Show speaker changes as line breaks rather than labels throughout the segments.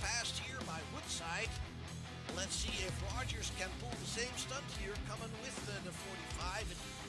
Past here by Woodside. Let's see if Rogers can pull the same stunt here, coming with the 45.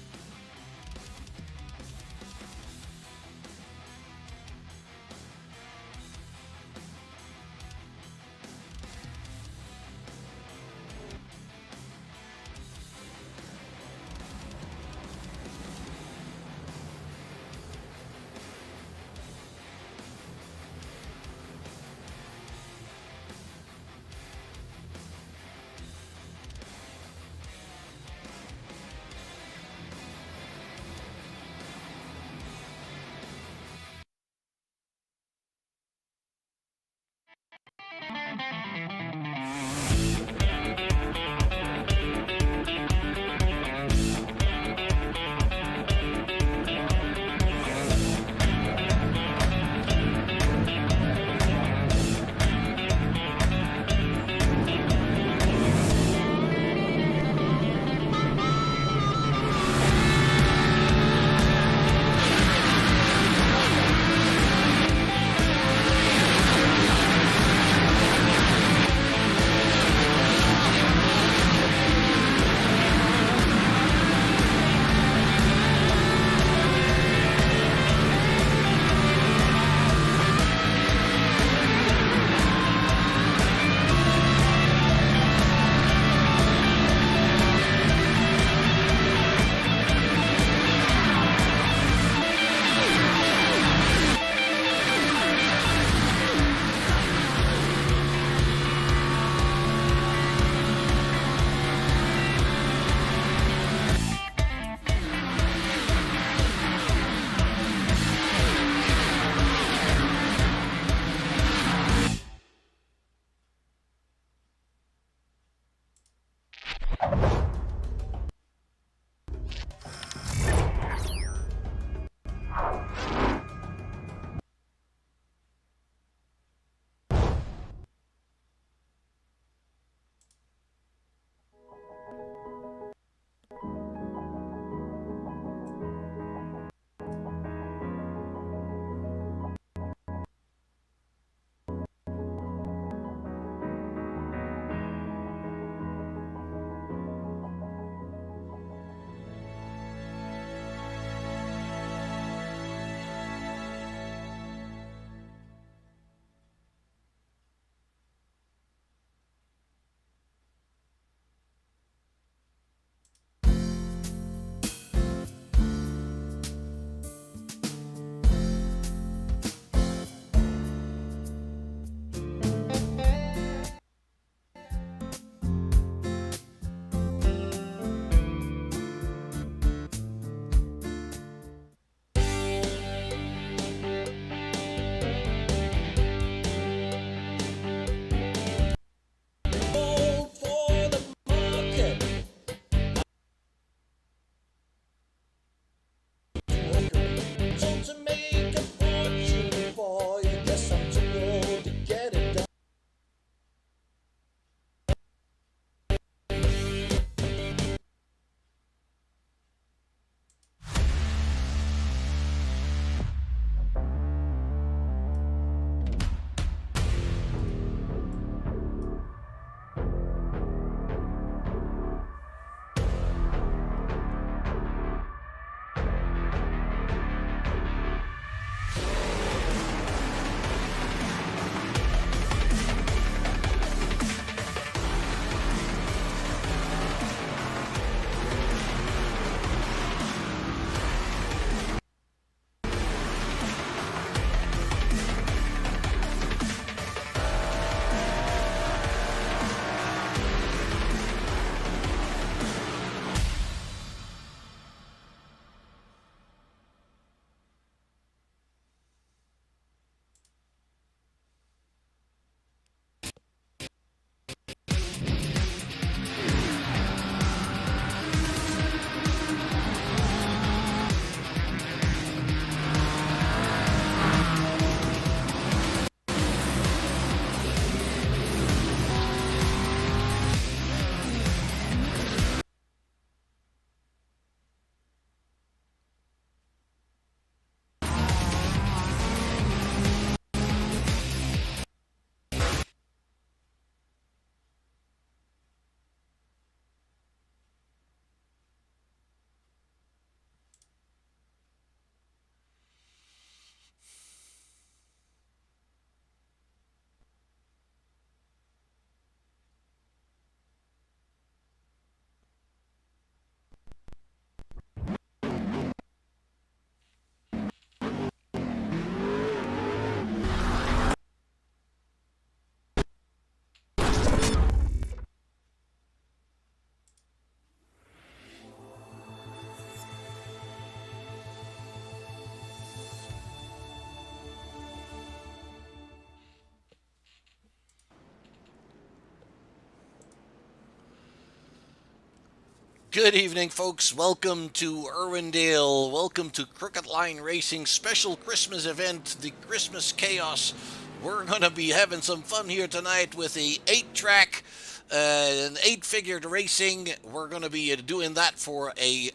Good evening, folks. Welcome to Irwindale. Welcome to Crooked Line Racing special Christmas event, the Christmas Chaos. We're going to be having some fun here tonight with a 8-track, an 8-figured racing. We're going to be doing that for a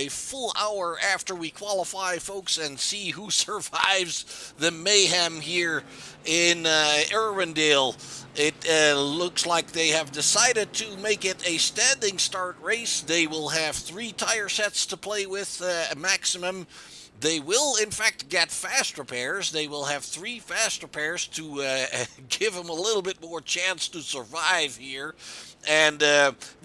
full hour after we qualify, folks, and see who survives the mayhem here in Irwindale. It looks like they have decided to make it a standing start race. They will have 3 tire sets to play with maximum. They will, in fact, get fast repairs. They will have 3 fast repairs to give them a little bit more chance to survive here. And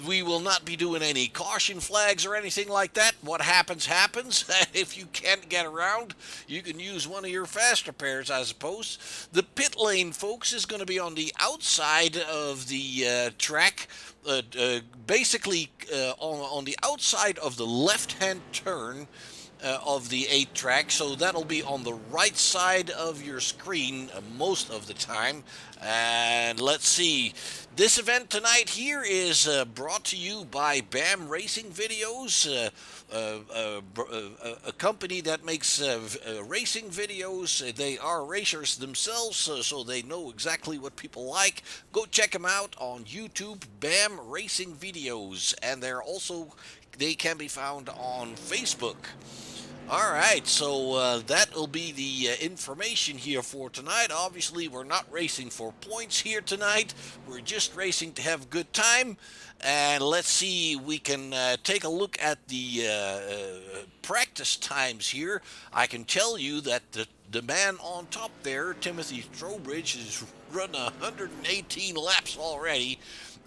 we will not be doing any caution flags or anything like that. What happens, happens. If you can't get around, you can use one of your fast repairs, I suppose. The pit lane, folks, is going to be on the outside of the track. Basically, on the outside of the left-hand turn of the 8-track, so that'll be on the right side of your screen most of the time. And let's see, this event tonight here is brought to you by BAM Racing Videos, a company that makes racing videos. They are racers themselves, so they know exactly what people like. Go check them out on YouTube, BAM Racing Videos, and they can be found on Facebook. All right, so that will be the information here for tonight. Obviously, we're not racing for points here tonight. We're just racing to have a good time. And let's see, we can take a look at the practice times here. I can tell you that the man on top there, Timothy Trowbridge, has run 118 laps already.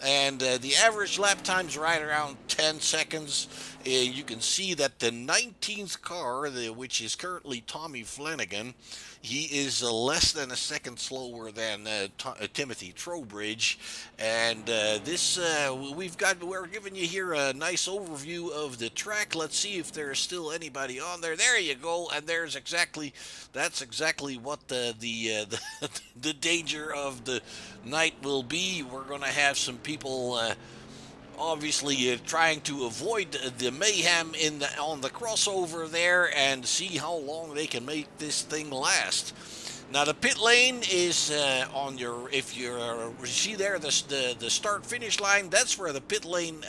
And the average lap time's right around 10 seconds. You can see that the 19th car, which is currently Tommy Flanagan, he is less than a second slower than Timothy Trowbridge. And we're giving you here a nice overview of the track. Let's see if there's still anybody on there. There you go. And that's exactly what the the danger of the night will be. We're going to have some people obviously trying to avoid the mayhem on the crossover there and see how long they can make this thing last. Now the pit lane is on your, if you see there the start finish line, that's where the pit lane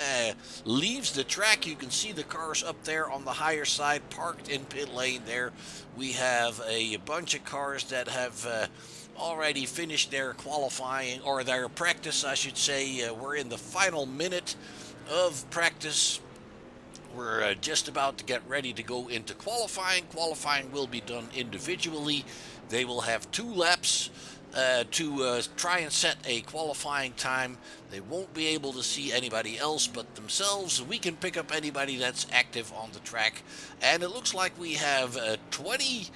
leaves the track. You can see the cars up there on the higher side parked in pit lane there. We have a bunch of cars that have already finished their qualifying, or their practice, I should say. We're in the final minute of practice. We're just about to get ready to go into qualifying. Qualifying will be done individually. They will have 2 laps to try and set a qualifying time. They won't be able to see anybody else but themselves. We can pick up anybody that's active on the track. And it looks like we have 20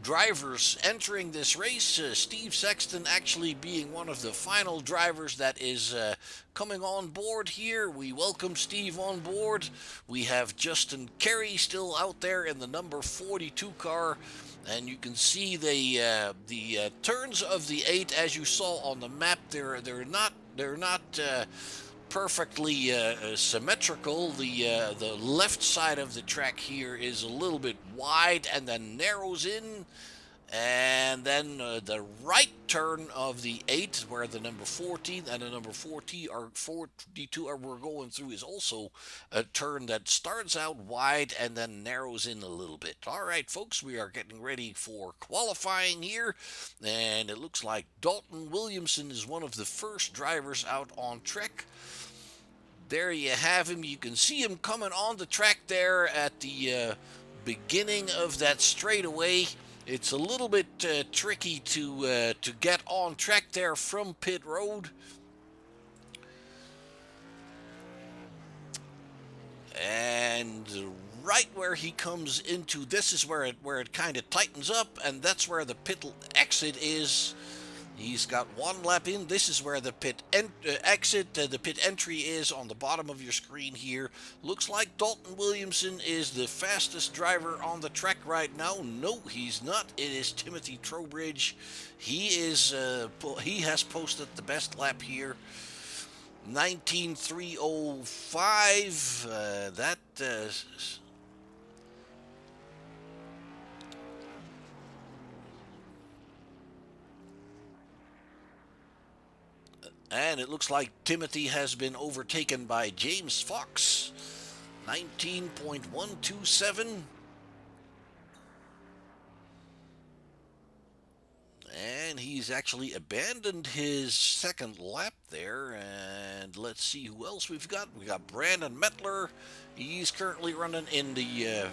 drivers entering this race. Steve Sexton actually being one of the final drivers that is coming on board here. We welcome Steve on board. We have Justin Carey still out there in the number 42 car, and you can see the turns of the 8 as you saw on the map. They're not perfectly symmetrical. The left side of the track here is a little bit wide and then narrows in, and then the right turn of the 8, where the number 14 and the number 42 we're going through, is also a turn that starts out wide and then narrows in a little bit. All right, folks, we are getting ready for qualifying here, and it looks like Dalton Williamson is one of the first drivers out on track. There you have him. You can see him coming on the track there at the beginning of that straightaway. It's a little bit tricky to get on track there from pit road. And right where he comes into, this is where it kind of tightens up, and that's where the pit exit is. He's got 1 lap in. This is where the pit exit, the pit entry is on the bottom of your screen here. Looks like Dalton Williamson is the fastest driver on the track right now. No, he's not. It is Timothy Trowbridge. He has posted the best lap here. 19,305. And it looks like Timothy has been overtaken by James Fox. 19.127. And he's actually abandoned his second lap there. And let's see who else we've got. We got Brandon Mettler. He's currently running in the.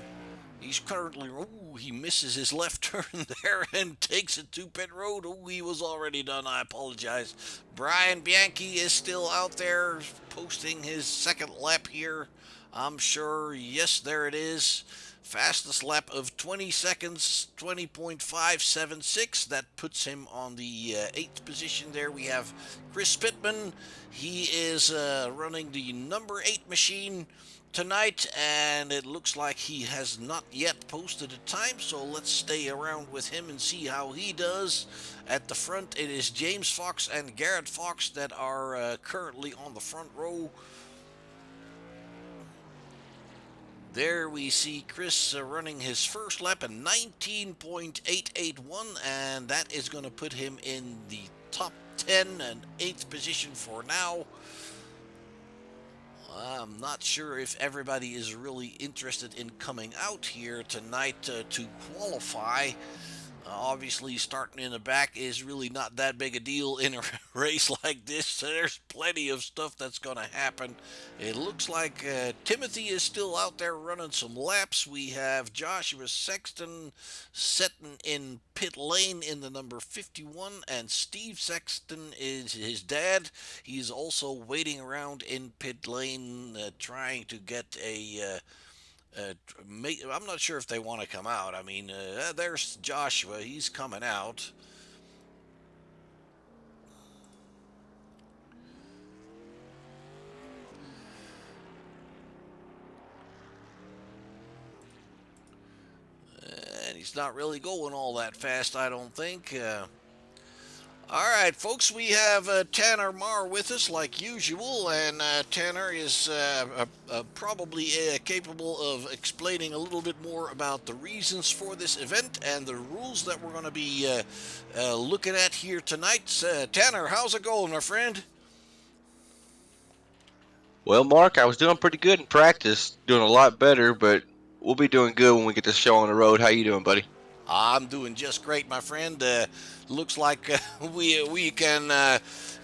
He misses his left turn there and takes it to pit road. Oh, he was already done. I apologize. Brian Bianchi is still out there posting his second lap here. I'm sure. Yes, there it is. Fastest lap of 20 seconds, 20.576. That puts him on the 8th position there. We have Chris Pittman. He is running the number 8 machine tonight, and it looks like he has not yet posted a time, so let's stay around with him and see how he does. At the front, it is James Fox and Garrett Fox that are currently on the front row. There we see Chris running his first lap at 19.881, and that is going to put him in the top 10 and 8th position for now. I'm not sure if everybody is really interested in coming out here tonight to qualify. Obviously, starting in the back is really not that big a deal in a race like this. So there's plenty of stuff that's going to happen. It looks like Timothy is still out there running some laps. We have Joshua Sexton sitting in pit lane in the number 51, and Steve Sexton is his dad. He's also waiting around in pit lane trying to get a I'm not sure if they want to come out. I mean, there's Joshua. He's coming out. And he's not really going all that fast, I don't think. All right, folks, we have Tanner Marr with us like usual, and Tanner is probably capable of explaining a little bit more about the reasons for this event and the rules that we're going to be looking at here tonight. Tanner, how's it going, my friend?
Well, Mark, I was doing pretty good in practice, doing a lot better, but we'll be doing good when we get this show on the road. How you doing, buddy?
I'm doing just great, my friend. Looks like we can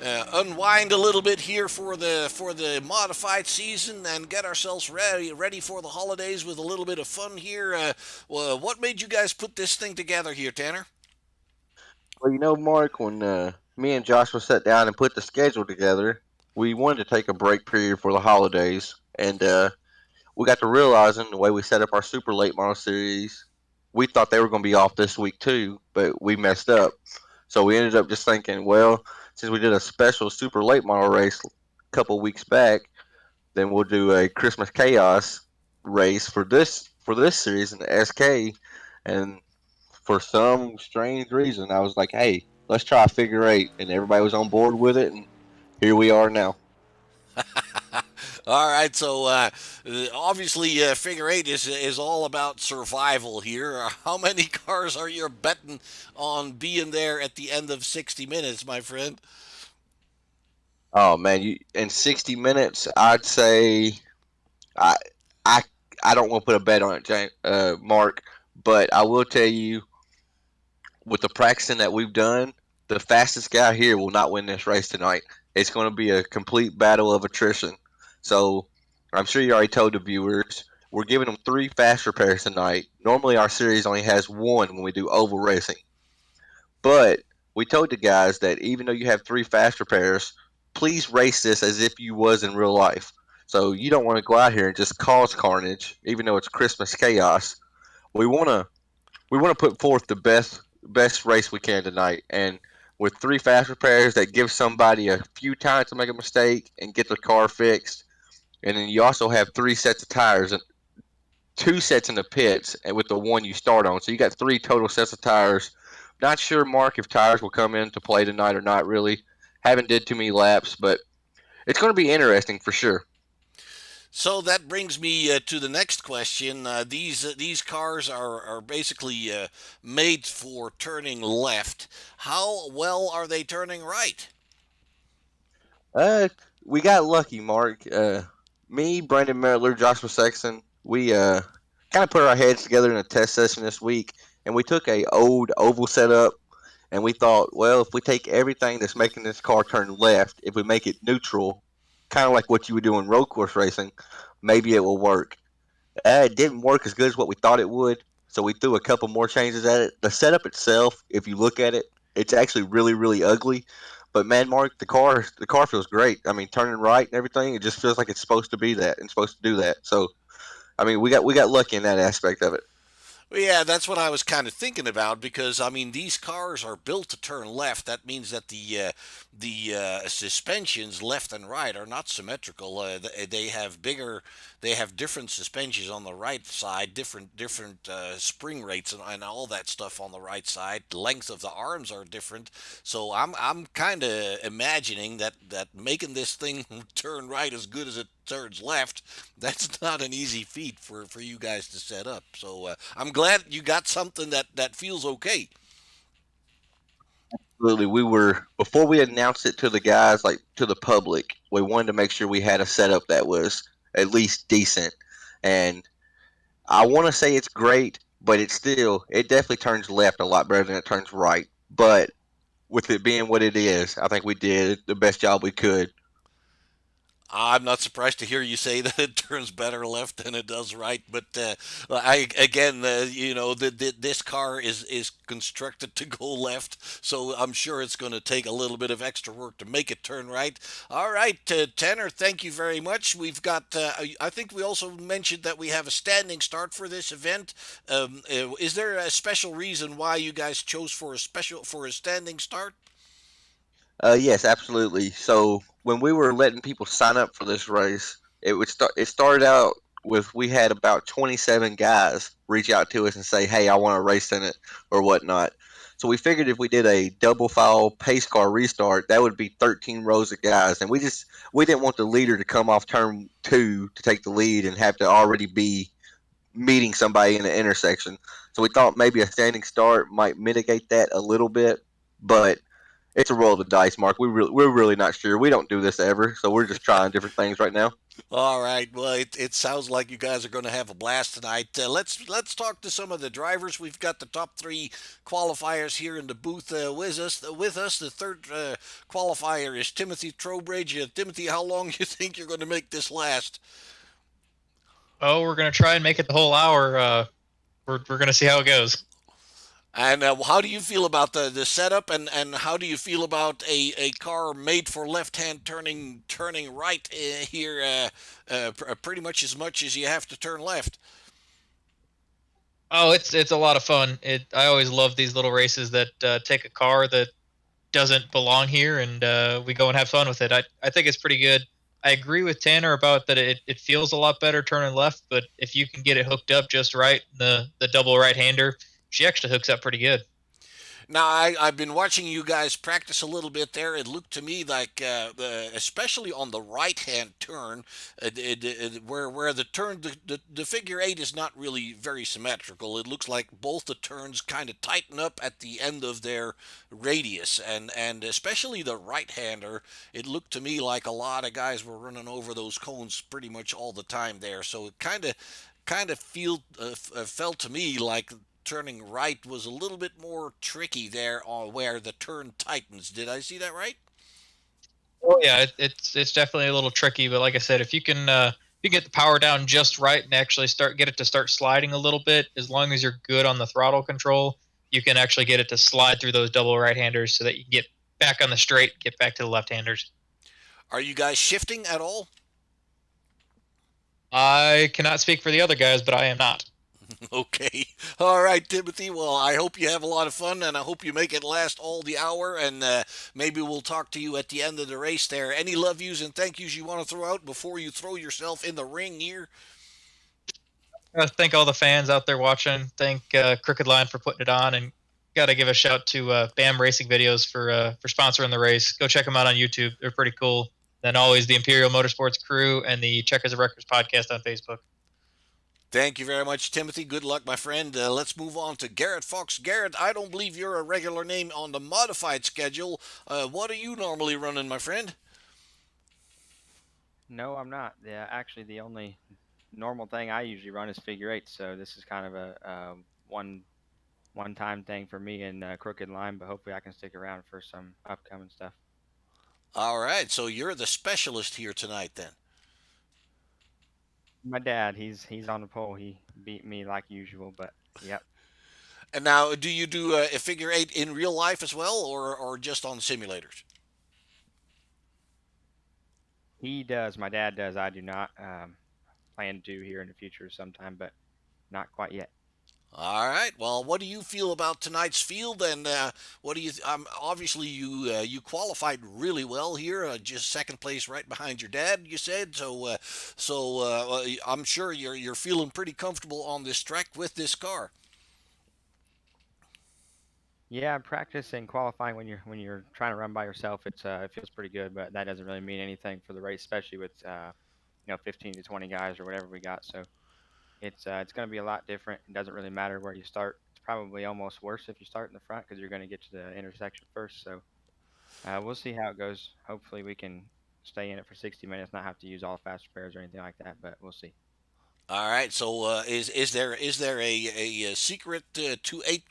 unwind a little bit here for the modified season and get ourselves ready for the holidays with a little bit of fun here. What made you guys put this thing together here, Tanner?
Well, Mark, when me and Joshua sat down and put the schedule together, we wanted to take a break period for the holidays, and we got to realizing the way we set up our super late model series, we thought they were going to be off this week too, but we messed up. So we ended up just thinking, well, since we did a special super late model race a couple weeks back, then we'll do a Christmas Chaos race for this series in the SK. And for some strange reason, I was like, hey, let's try figure eight, and everybody was on board with it, and here we are now.
All right, so obviously figure eight is all about survival here. How many cars are you betting on being there at the end of 60 minutes, my friend?
Oh man, in 60 minutes, I'd say I I I don't want to put a bet on it, Mark, but I will tell you with the practicing that we've done, the fastest guy here will not win this race tonight. It's going to be a complete battle of attrition. So I'm sure you already told the viewers we're giving them three fast repairs tonight. Normally our series only has one when we do oval racing, but we told the guys that even though you have three fast repairs, please race this as if you was in real life. So you don't want to go out here and just cause carnage, even though it's Christmas chaos. We want to we want to put forth the best race we can tonight, and with three fast repairs that give somebody a few times to make a mistake and get their car fixed, and then you also have three sets of tires and two sets in the pits, and with the one you start on, so you got three total sets of tires. Not sure, Mark, if tires will come into play tonight or not. Really, haven't did too many laps, but it's going to be interesting for sure.
So that brings me to the next question. These cars are basically made for turning left. How well are they turning right?
Uh, we got lucky, Mark. Me, Brandon Merritt, Joshua Sexton, we kind of put our heads together in a test session this week, and we took a old oval setup, and we thought, well, if we take everything that's making this car turn left, if we make it neutral, kind of like what you would do in road course racing, maybe it will work. It didn't work as good as what we thought it would, so we threw a couple more changes at it. The setup itself, if you look at it, it's actually really, really ugly. But man, Mark, the car feels great. I mean, turning right and everything, it just feels like it's supposed to be that and supposed to do that. So, I mean, we got lucky in that aspect of it.
Well, yeah, that's what I was kind of thinking about because I mean these cars are built to turn left. That means that the suspensions left and right are not symmetrical. They have they have different suspensions on the right side, different spring rates and all that stuff on the right side. The length of the arms are different. So I'm kind of imagining that making this thing turn right as good as it turns left, that's not an easy feat for you guys to set up. So I'm glad you got something that feels okay.
Absolutely, we were before we announced it to the guys, like to the public. We wanted to make sure we had a setup that was at least decent, and I want to say it's great, but it definitely turns left a lot better than it turns right. But with it being what it is, I think we did the best job we could.
I'm not surprised to hear you say that it turns better left than it does right. But I again, this car is constructed to go left, so I'm sure it's going to take a little bit of extra work to make it turn right. All right, Tanner, thank you very much. We've got. I think we also mentioned that we have a standing start for this event. Is there a special reason why you guys chose for a standing start?
Yes, absolutely. So when we were letting people sign up for this race, it started out with we had about 27 guys reach out to us and say, "Hey, I want to race in it" or whatnot. So we figured if we did a double file pace car restart, that would be 13 rows of guys, and we didn't want the leader to come off turn two to take the lead and have to already be meeting somebody in the intersection. So we thought maybe a standing start might mitigate that a little bit, but it's a roll of the dice, Mark. We're really not sure. We don't do this ever, so we're just trying different things right now.
All right. Well, it sounds like you guys are going to have a blast tonight. Let's talk to some of the drivers. We've got the top three qualifiers here in the booth with us. The third qualifier is Timothy Trowbridge. Timothy, how long you think you're going to make this last?
Oh, we're gonna try and make it the whole hour. We're gonna see how it goes.
And how do you feel about the setup, and how do you feel about a car made for left-hand turning right here, pretty much as you have to turn left?
Oh, it's a lot of fun. I always love these little races that take a car that doesn't belong here, and we go and have fun with it. I think it's pretty good. I agree with Tanner about that. It feels a lot better turning left, but if you can get it hooked up just right, the double right hander, she actually hooks up pretty good.
Now, I've been watching you guys practice a little bit there. It looked to me like, especially on the right-hand turn, where the turn, the figure eight is not really very symmetrical. It looks like both the turns kind of tighten up at the end of their radius, and especially the right-hander, it looked to me like a lot of guys were running over those cones pretty much all the time there. So it kind of felt to me like turning right was a little bit more tricky there on where the turn tightens. Did I see that right?
Oh yeah, it's definitely a little tricky, but like I said, if you get the power down just right and actually get it to start sliding a little bit, as long as you're good on the throttle control, you can actually get it to slide through those double right handers so that you can get back on the straight, get back to the left handers.
Are you guys shifting at all?
I cannot speak for the other guys, but I am not.
Okay. All right, Timothy. Well, I hope you have a lot of fun, and I hope you make it last all the hour, and maybe we'll talk to you at the end of the race there. Any love yous and thank yous you want to throw out before you throw yourself in the ring here?
Thank all the fans out there watching. Thank Crooked Line for putting it on, and got to give a shout to BAM Racing Videos for sponsoring the race. Go check them out on YouTube. They're pretty cool. Then always the Imperial Motorsports crew and the Checkers of Records podcast on Facebook.
Thank you very much, Timothy. Good luck, my friend. Let's move on to Garrett Fox. Garrett, I don't believe you're a regular name on the modified schedule. What are you normally running, my friend?
No, I'm not. Yeah, actually, the only normal thing I usually run is figure eight. So this is kind of a one time thing for me in Crooked Line, but hopefully I can stick around for some upcoming stuff.
All right, so you're the specialist here tonight, then.
My dad, he's on the pole. He beat me like usual, but yep.
And now, do you do a figure eight in real life as well, or just on simulators?
He does. My dad does. I do not. Plan to here in the future sometime, but not quite yet.
All right. Well, what do you feel about tonight's field? And what do you? Obviously, you qualified really well here, just second place, right behind your dad. You said so. I'm sure you're feeling pretty comfortable on this track with this car.
Yeah, practice and qualifying when you're trying to run by yourself, it feels pretty good, but that doesn't really mean anything for the race, especially with 15 to 20 guys or whatever we got. So it's going to be a lot different. It doesn't really matter where you start. It's probably almost worse if you start in the front because you're going to get to the intersection first. So we'll see how it goes. Hopefully we can stay in it for 60 minutes, not have to use all fast repairs or anything like that, but we'll see.
All right. So is there a secret to eight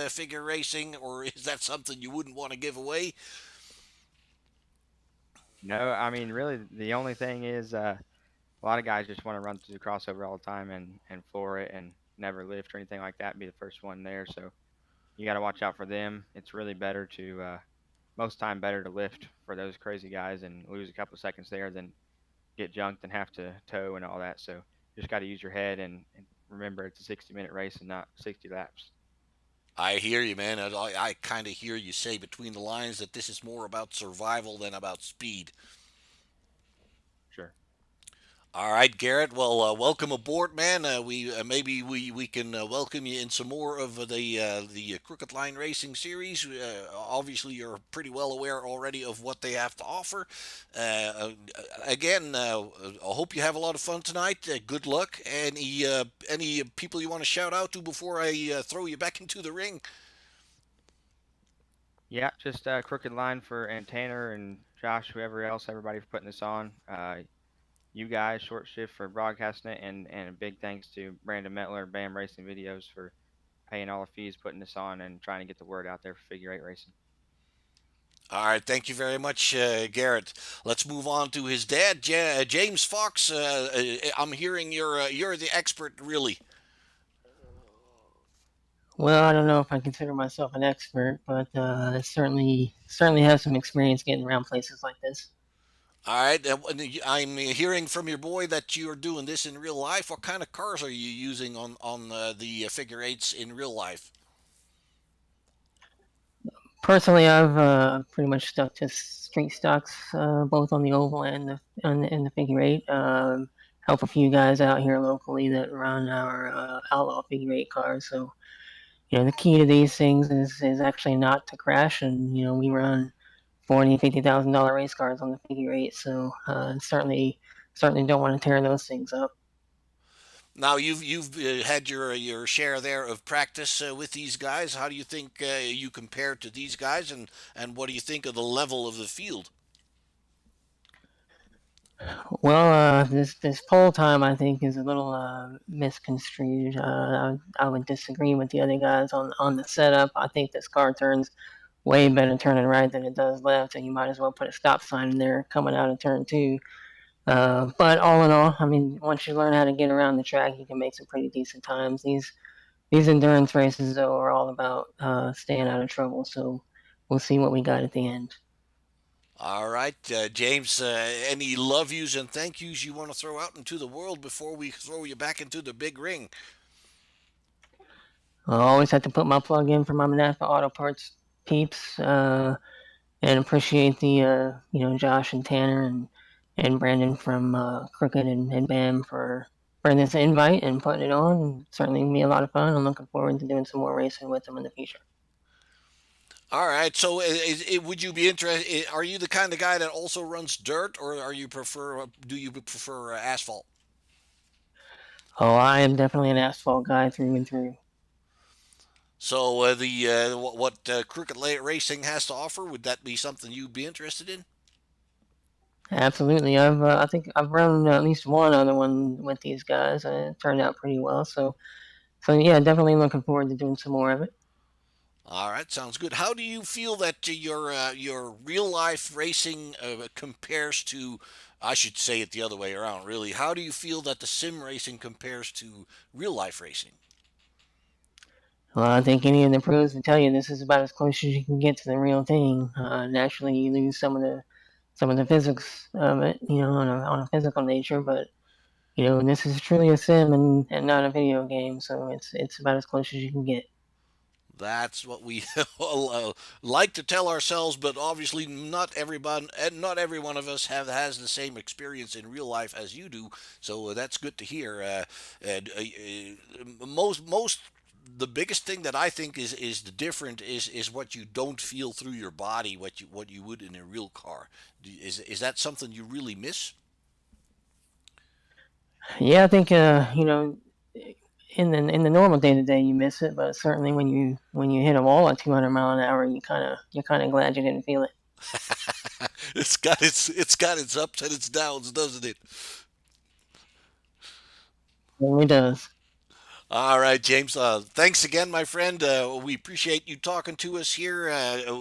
figure racing, or is that something you wouldn't want to give away?
No, I mean, really, the only thing is a lot of guys just want to run through the crossover all the time and floor it and never lift or anything like that, be the first one there. So you got to watch out for them. It's really better to, most time, better to lift for those crazy guys and lose a couple of seconds there than get junked and have to tow and all that. So you just got to use your head and remember it's a 60-minute race and not 60 laps.
I hear you, man. I kind of hear you say between the lines that this is more about survival than about speed.
Sure.
All right, Garrett. Well, welcome aboard, man. Maybe we can welcome you in some more of the Crooked Line Racing series. Obviously, you're pretty well aware already of what they have to offer. Again, I hope you have a lot of fun tonight. Good luck. Any people you want to shout out to before I throw you back into the ring?
Yeah, just Crooked Line and Tanner and Josh, whoever else, everybody for putting this on. You guys, Short Shift for broadcasting it, and a big thanks to Brandon Metler, BAM Racing Videos for paying all the fees, putting this on, and trying to get the word out there for figure eight racing.
All right, thank you very much, Garrett. Let's move on to his dad, James Fox. I'm hearing you're the expert, really.
Well, I don't know if I consider myself an expert, but I certainly have some experience getting around places like this.
All right, I'm hearing from your boy that you're doing this in real life. What kind of cars are you using on the figure eights in real life?
Personally, I've pretty much stuck to street stocks, both on the oval and the figure eight. Help a few guys out here locally that run our outlaw figure eight cars. So, the key to these things is actually not to crash, and we run $40,000-$50,000 race cars on the figure eight. So certainly don't want to tear those things up.
Now you've had your share there of practice with these guys. How do you think you compare to these guys, and what do you think of the level of the field?
Well, this poll time I think is a little misconstrued. I would disagree with the other guys on the setup. I think this car turns way better turning right than it does left, and you might as well put a stop sign in there coming out of turn two. But all in all, I mean, once you learn how to get around the track, you can make some pretty decent times. These endurance races, though, are all about staying out of trouble. So we'll see what we got at the end.
All right, James, any love yous and thank yous you want to throw out into the world before we throw you back into the big ring?
I always have to put my plug in for my Manapa Auto Parts peeps, and appreciate the Josh and Tanner and Brandon from Crooked and BAM for this invite and putting it on. Certainly gonna be a lot of fun. I'm looking forward to doing some more racing with them in the future.
All right. So, would you be interested? Are you the kind of guy that also runs dirt, or are you prefer? Do you prefer asphalt?
Oh, I am definitely an asphalt guy through and through.
So, what Crooked Racing has to offer, would that be something you'd be interested in?
Absolutely. I think I've run at least one other one with these guys, and it turned out pretty well. So yeah, definitely looking forward to doing some more of it.
All right, sounds good. How do you feel that your real life racing compares to? I should say it the other way around. Really, how do you feel that the sim racing compares to real life racing?
Well, I think any of the pros would tell you this is about as close as you can get to the real thing. Naturally, you lose some of the physics of it, on a physical nature, but this is truly a sim and not a video game, so it's about as close as you can get.
That's what we like to tell ourselves, but obviously not everyone and not every one of us has the same experience in real life as you do. So that's good to hear. Most the biggest thing that I think is the different is what you don't feel through your body, what you would in a real car. Is that something you really miss?
Yeah, I think in the normal day to day you miss it, but certainly when you hit a wall at 200 mile an hour, you're kind of glad you didn't feel it.
It's got its ups and its downs, doesn't it?
It really does.
All right, James. Thanks again, my friend. We appreciate you talking to us here.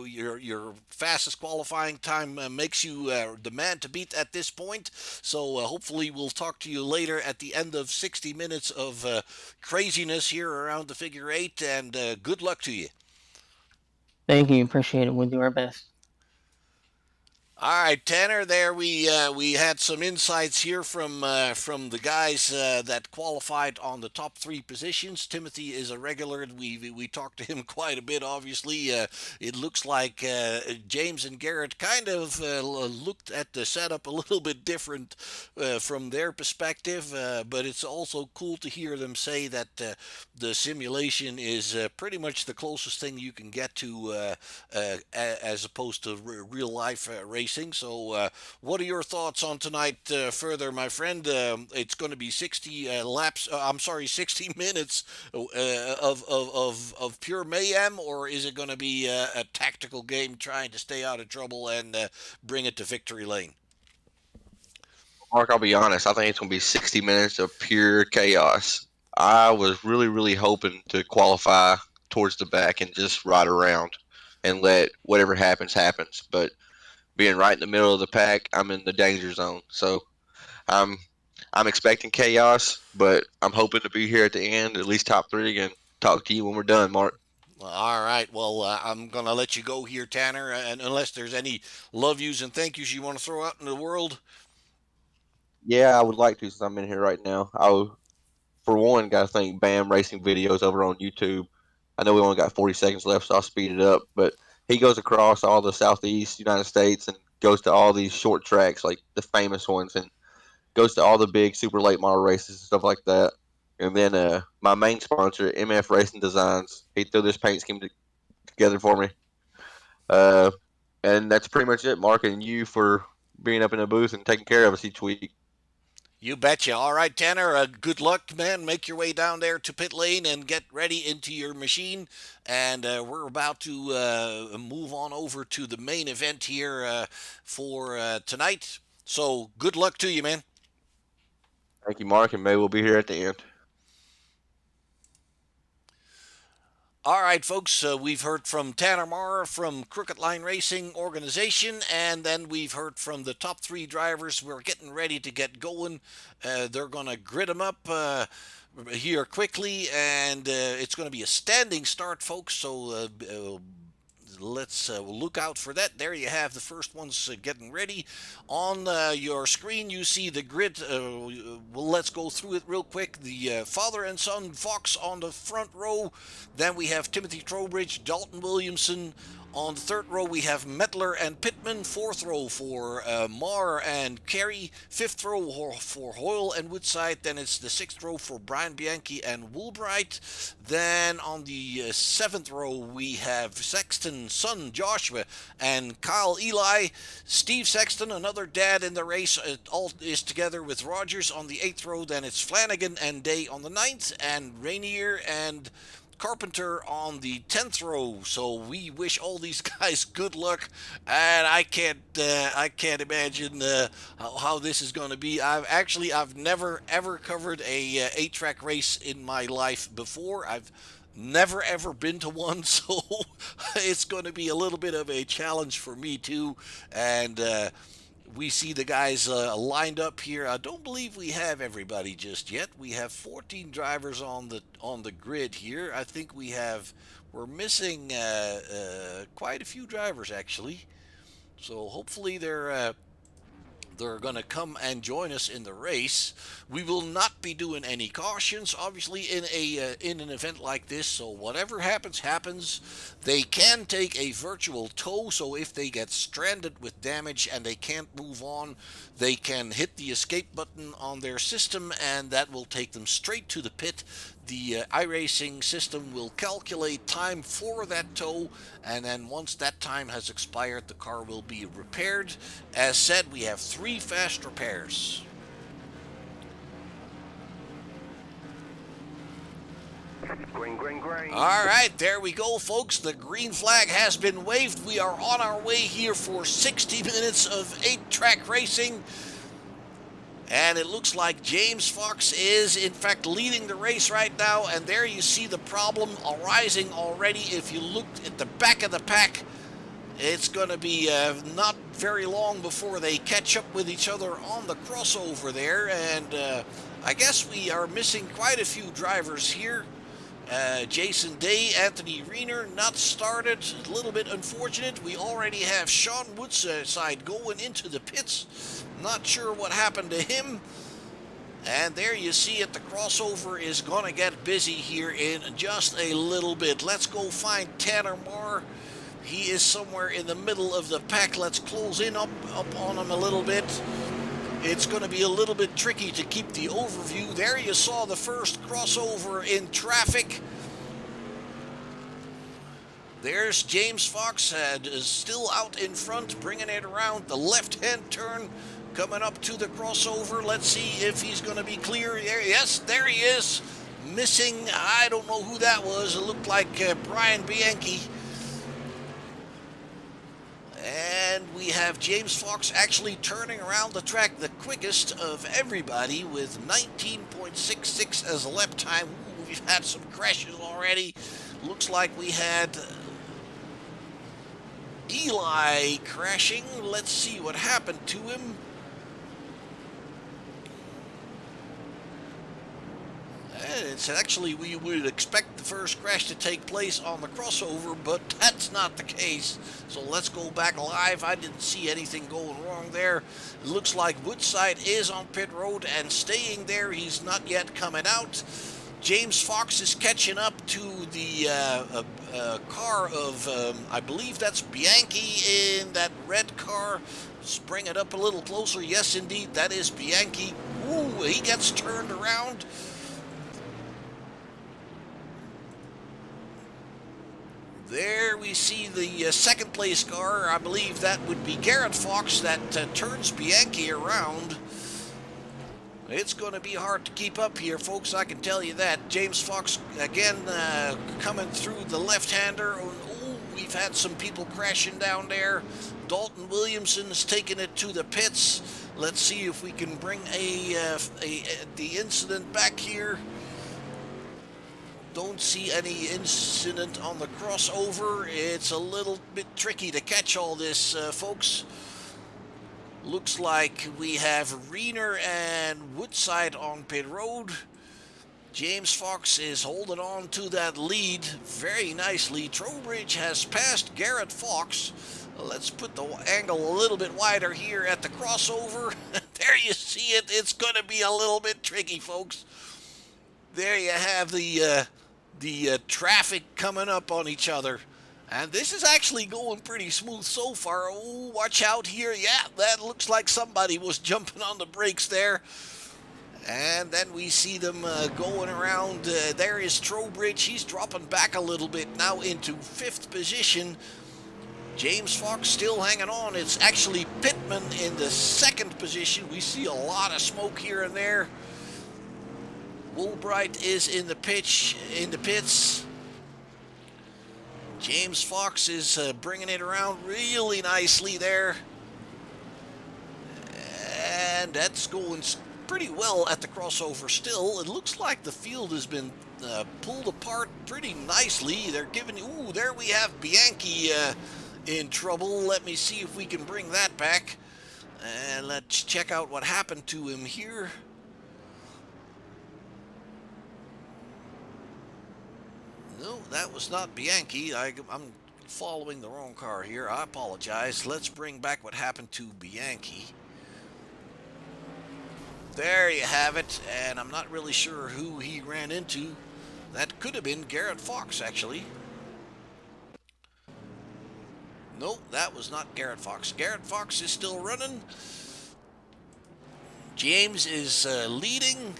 Your fastest qualifying time makes you the man to beat at this point. So hopefully we'll talk to you later at the end of 60 minutes of craziness here around the figure eight. And good luck to you.
Thank you, appreciate it. We'll do our best.
All right, Tanner. There we had some insights here from the guys that qualified on the top three positions. Timothy is a regular. We talked to him quite a bit. Obviously, it looks like James and Garrett kind of looked at the setup a little bit different from their perspective. But it's also cool to hear them say that the simulation is pretty much the closest thing you can get to as opposed to real life racing. So, what are your thoughts on tonight further, my friend? It's going to be 60 laps. I'm sorry, 60 minutes of pure mayhem, or is it going to be a tactical game trying to stay out of trouble and bring it to victory lane?
Mark, I'll be honest. I think it's going to be 60 minutes of pure chaos. I was really, really hoping to qualify towards the back and just ride around and let whatever happens. But being right in the middle of the pack, I'm in the danger zone. So I'm I'm expecting chaos, but I'm hoping to be here at the end, at least top three, and talk to you when we're done, Mark.
All right. Well, I'm going to let you go here, Tanner, and unless there's any love yous and thank yous you want to throw out in the world.
Yeah, I would like to since I'm in here right now. For one, got to thank Bam Racing Videos over on YouTube. I know we only got 40 seconds left, so I'll speed it up. But he goes across all the Southeast United States and goes to all these short tracks, like the famous ones, and goes to all the big super late model races and stuff like that. And then my main sponsor, MF Racing Designs, he threw this paint scheme together for me. Uh, and that's pretty much it. Mark, and you for being up in the booth and taking care of us each week.
You betcha. All right, Tanner. Good luck, man. Make your way down there to pit lane and get ready into your machine. And we're about to move on over to the main event here for tonight. So good luck to you, man.
Thank you, Mark, and maybe we'll be here at the end.
All right, folks, we've heard from Tanner Marr from Crooked Line Racing Organization, and then we've heard from the top three drivers. We're getting ready to get going. They're going to grid them up here quickly, and it's going to be a standing start, folks, so let's look out for that. There you have the first ones getting ready. On your screen, you see the grid. Well, let's go through it real quick. The father and son Fox on the front row. Then we have Timothy Trowbridge, Dalton Williamson. On the third row, we have Mettler and Pittman. Fourth row for Marr and Carey. Fifth row for Hoyle and Woodside. Then it's the sixth row for Brian Bianchi and Woolbright. Then on the seventh row, we have Sexton, son Joshua and Kyle Eli. Steve Sexton, another dad in the race, all is together with Rogers on the 8th row. Then it's Flanagan and Day on the 9th, and Rainier and Carpenter on the 10th row. So we wish all these guys good luck, and I can't imagine how this is going to be. I've never ever covered a 8-track race in my life before. I've never ever been to one, so it's going to be a little bit of a challenge for me too. And we see the guys lined up here. I don't believe we have everybody just yet. We have 14 drivers on the grid here. I think we're missing quite a few drivers actually. So hopefully they're going to come and join us in the race. We will not be doing any cautions, obviously, in an event like this. So whatever happens. They can take a virtual tow. So if they get stranded with damage and they can't move on, they can hit the escape button on their system, and that will take them straight to the pit. The iRacing system will calculate time for that tow, and then once that time has expired, the car will be repaired. As said, we have 3 fast repairs.
Green, green, green.
All right, there we go, folks. The green flag has been waved. We are on our way here for 60 minutes of 8-track racing. And it looks like James Fox is, in fact, leading the race right now. And there you see the problem arising already. If you look at the back of the pack, it's going to be not very long before they catch up with each other on the crossover there. And I guess we are missing quite a few drivers here. Jason Day, Anthony Reiner not started. A little bit unfortunate. We already have Sean Woodside going into the pits. Not sure what happened to him. And there you see it. The crossover is going to get busy here in just a little bit. Let's go find Tanner Marr. He is somewhere in the middle of the pack. Let's close in up on him a little bit. It's going to be a little bit tricky to keep the overview. There you saw the first crossover in traffic. There's James Fox, is still out in front, bringing it around the left-hand turn, coming up to the crossover. Let's see if he's going to be clear. Yes, there he is. Missing, I don't know who that was. It looked like Brian Bianchi. And we have James Fox actually turning around the track the quickest of everybody with 19.66 as a lap time. Ooh, we've had some crashes already. Looks like we had Eli crashing. Let's see what happened to him. And it's actually, we would expect the first crash to take place on the crossover, but that's not the case. So let's go back live. I didn't see anything going wrong there. It looks like Woodside is on pit road and staying there. He's not yet coming out. James Fox is catching up to the car of, I believe that's Bianchi in that red car. Let's bring it up a little closer. Yes, indeed, that is Bianchi. Ooh, he gets turned around. There we see the second place car. I believe that would be Garrett Fox that turns Bianchi around. It's going to be hard to keep up here, folks, I can tell you that. James Fox, again, coming through the left-hander. Oh, we've had some people crashing down there. Dalton Williamson's taking it to the pits. Let's see if we can bring the incident back here. Don't see any incident on the crossover. It's a little bit tricky to catch all this, folks. Looks like we have Reiner and Woodside on pit road. James Fox is holding on to that lead very nicely. Trowbridge has passed Garrett Fox. Let's put the angle a little bit wider here at the crossover. There you see it. It's going to be a little bit tricky, folks. There you have the traffic coming up on each other. And this is actually going pretty smooth so far. Oh, watch out here. Yeah, that looks like somebody was jumping on the brakes there. And then we see them going around. There is Trowbridge. He's dropping back a little bit now into 5th position. James Fox still hanging on. It's actually Pittman in the second position. We see a lot of smoke here and there. Woolbright is in the pits. James Fox is bringing it around really nicely there. And that's going pretty well at the crossover still. It looks like the field has been pulled apart pretty nicely. They're giving, ooh, there we have Bianchi in trouble. Let me see if we can bring that back. And let's check out what happened to him here. No, that was not Bianchi. I'm following the wrong car here. I apologize. Let's bring back what happened to Bianchi. There you have it, and I'm not really sure who he ran into. That could have been Garrett Fox, actually. No, that was not Garrett Fox. Garrett Fox is still running. James is leading.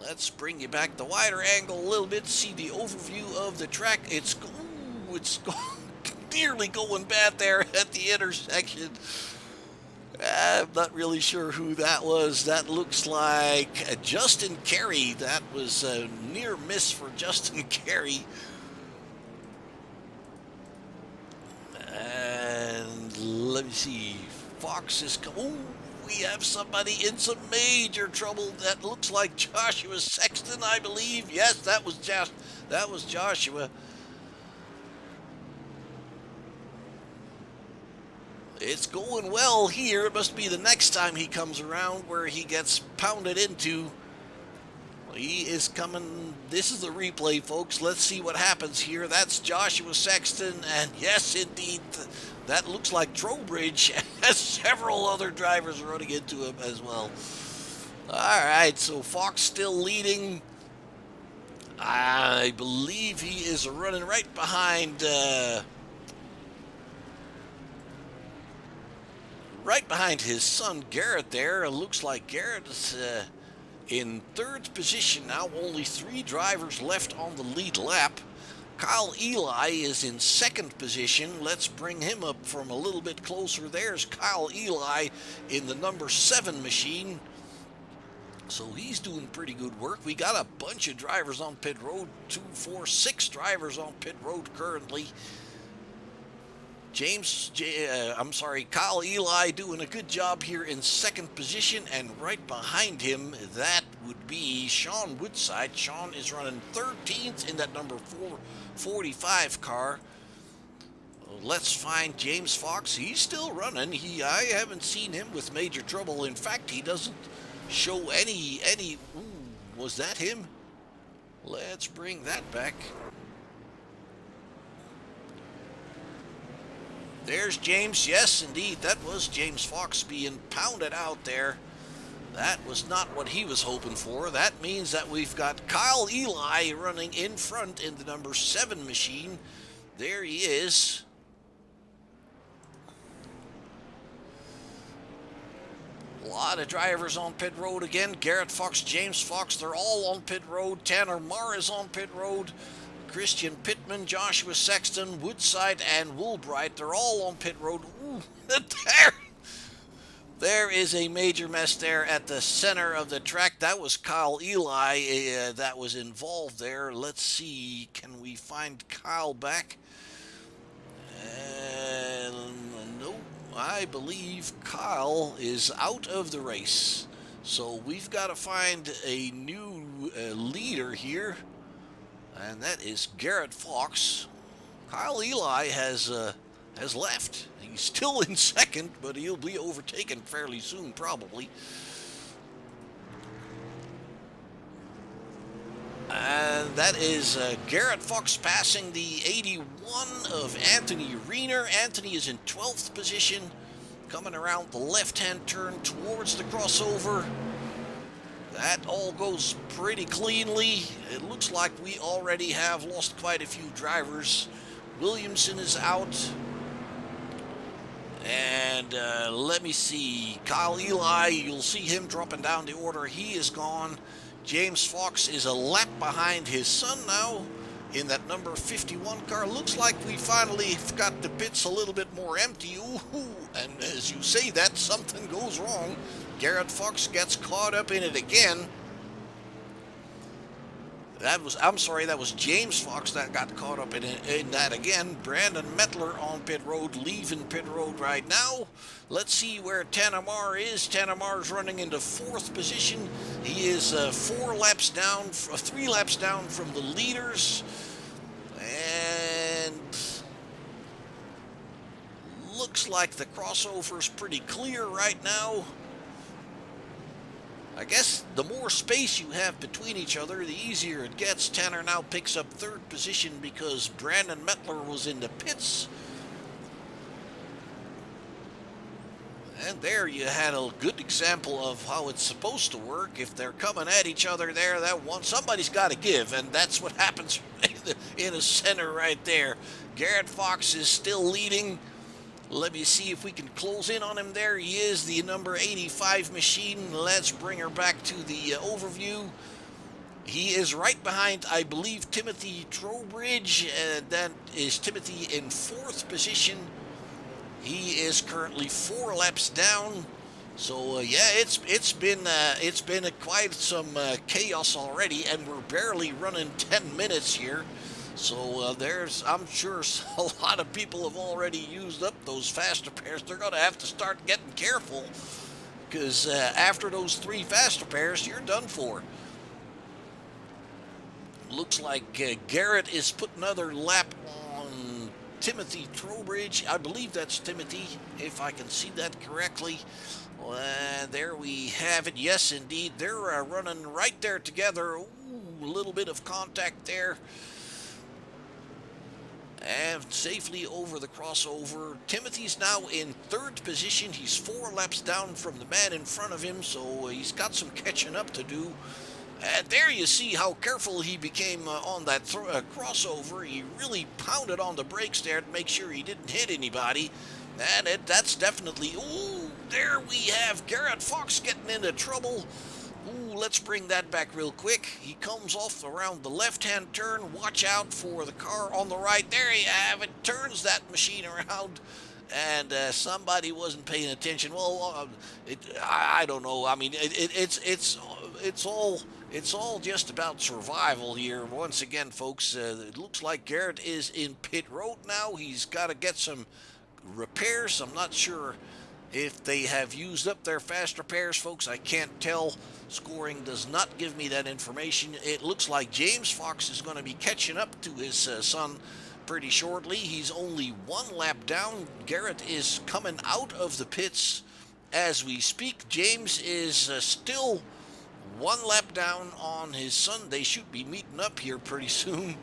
Let's bring you back the wider angle a little bit, see the overview of the track. It's nearly going bad there at the intersection. I'm not really sure who that was. That looks like Justin Carey. That was a near miss for Justin Carey. And let me see. Fox is coming. We have somebody in some major trouble. That looks like Joshua Sexton, I believe. Yes, that was Joshua. It's going well here. It must be the next time he comes around where he gets pounded into. He is coming. This is the replay, folks. Let's see what happens here. That's Joshua Sexton, and yes, indeed, that looks like Trowbridge has several other drivers running into him as well. All right, so Fox still leading. I believe he is running right behind his son Garrett there. It looks like Garrett is in third position now. Only 3 drivers left on the lead lap. Kyle Eli is in second position. Let's bring him up from a little bit closer. There's Kyle Eli in the number 7 machine. So he's doing pretty good work. We got a bunch of drivers on pit road. 2, 4, 6 drivers on pit road currently. Kyle Eli doing a good job here in second position, and right behind him, that would be Sean Woodside. Sean is running 13th in that number 445 car. Let's find James Fox. He's still running. I haven't seen him with major trouble. In fact, he doesn't show any. Ooh, was that him? Let's bring that back. There's James. Yes, indeed, that was James Fox being pounded out there. That was not what he was hoping for. That means that we've got Kyle Eli running in front in the number 7 machine. There he is. A lot of drivers on pit road again. Garrett Fox, James Fox, they're all on pit road. Tanner Marr is on pit road. Christian Pittman, Joshua Sexton, Woodside, and Woolbright, they're all on pit road. Ooh, there is a major mess there at the center of the track. That was Kyle Eli that was involved there. Let's see, can we find Kyle back? Nope, I believe Kyle is out of the race. So we've got to find a new leader here. And that is Garrett Fox. Kyle Eli has left. He's still in second, but he'll be overtaken fairly soon, probably. And that is Garrett Fox passing the 81 of Anthony Reiner. Anthony is in 12th position, coming around the left-hand turn towards the crossover. That all goes pretty cleanly. It looks like we already have lost quite a few drivers. Williamson is out. And let me see. Kyle Eli, you'll see him dropping down the order. He is gone. James Fox is a lap behind his son now. in that number 51 car. Looks like we finally got the pits a little bit more empty. Ooh, and as you say that, something goes wrong. Garrett Fox gets caught up in it again. That was James Fox that got caught up in that again. Brandon Mettler on pit road, leaving pit road right now. Let's see where Tanamar is. Tanamar's running into 4th position. He is 3 laps down from the leaders. And looks like the crossover's pretty clear right now. I guess the more space you have between each other, the easier it gets. Tanner now picks up 3rd position because Brandon Mettler was in the pits. And there you had a good example of how it's supposed to work. If they're coming at each other there, somebody's got to give, and that's what happens in the center right there. Garrett Fox is still leading. Let me see if we can close in on him. There he is, the number 85 machine. Let's bring her back to the overview. He is right behind, I believe, Timothy Trowbridge. That is Timothy in 4th position. He is currently 4 laps down. So yeah, it's been quite some chaos already, and we're barely running 10 minutes here. So I'm sure a lot of people have already used up those faster pairs. They're going to have to start getting careful, because after those 3 faster pairs, you're done for. Looks like Garrett is putting another lap on Timothy Trowbridge. I believe that's Timothy, if I can see that correctly. There we have it. Yes, indeed. They're running right there together. Ooh, a little bit of contact there. And safely over the crossover. Timothy's now in 3rd position. He's 4 laps down from the man in front of him, so he's got some catching up to do. And there you see how careful he became on that crossover. He really pounded on the brakes there to make sure he didn't hit anybody. And that's definitely... Ooh, there we have Garrett Fox getting into trouble. Ooh, let's bring that back real quick. He comes off around the left-hand turn. Watch out for the car on the right. There you have it. Turns that machine around. And somebody wasn't paying attention. Well, I don't know. I mean, it's all just about survival here. Once again, folks, it looks like Garrett is in pit road now. He's got to get some repairs. I'm not sure if they have used up their faster pairs, folks. I can't tell. Scoring does not give me that information. It looks like James Fox is going to be catching up to his son pretty shortly. He's only 1 lap down. Garrett is coming out of the pits as we speak. James is still 1 lap down on his son. They should be meeting up here pretty soon.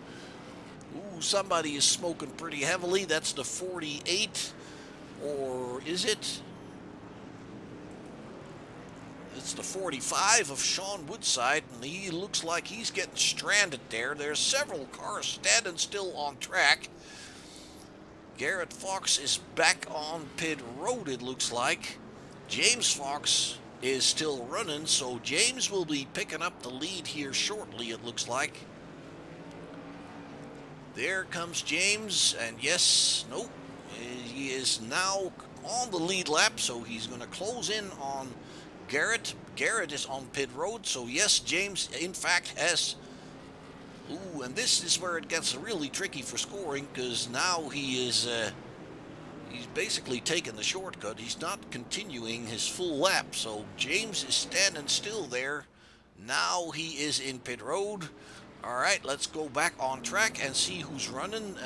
Ooh, somebody is smoking pretty heavily. That's the 48. Or is it? It's the 45 of Sean Woodside, and he looks like he's getting stranded there. There's several cars standing still on track. Garrett Fox is back on pit road, it looks like. James Fox is still running, so James will be picking up the lead here shortly, it looks like. There comes James, and yes, nope, he is now on the lead lap, so he's going to close in on Garrett. Garrett is on pit road, so yes, James in fact has... Ooh, and this is where it gets really tricky for scoring, because now he is he's basically taking the shortcut. He's not continuing his full lap, so James is standing still there. Now he is in pit road. All right, let's go back on track and see who's running.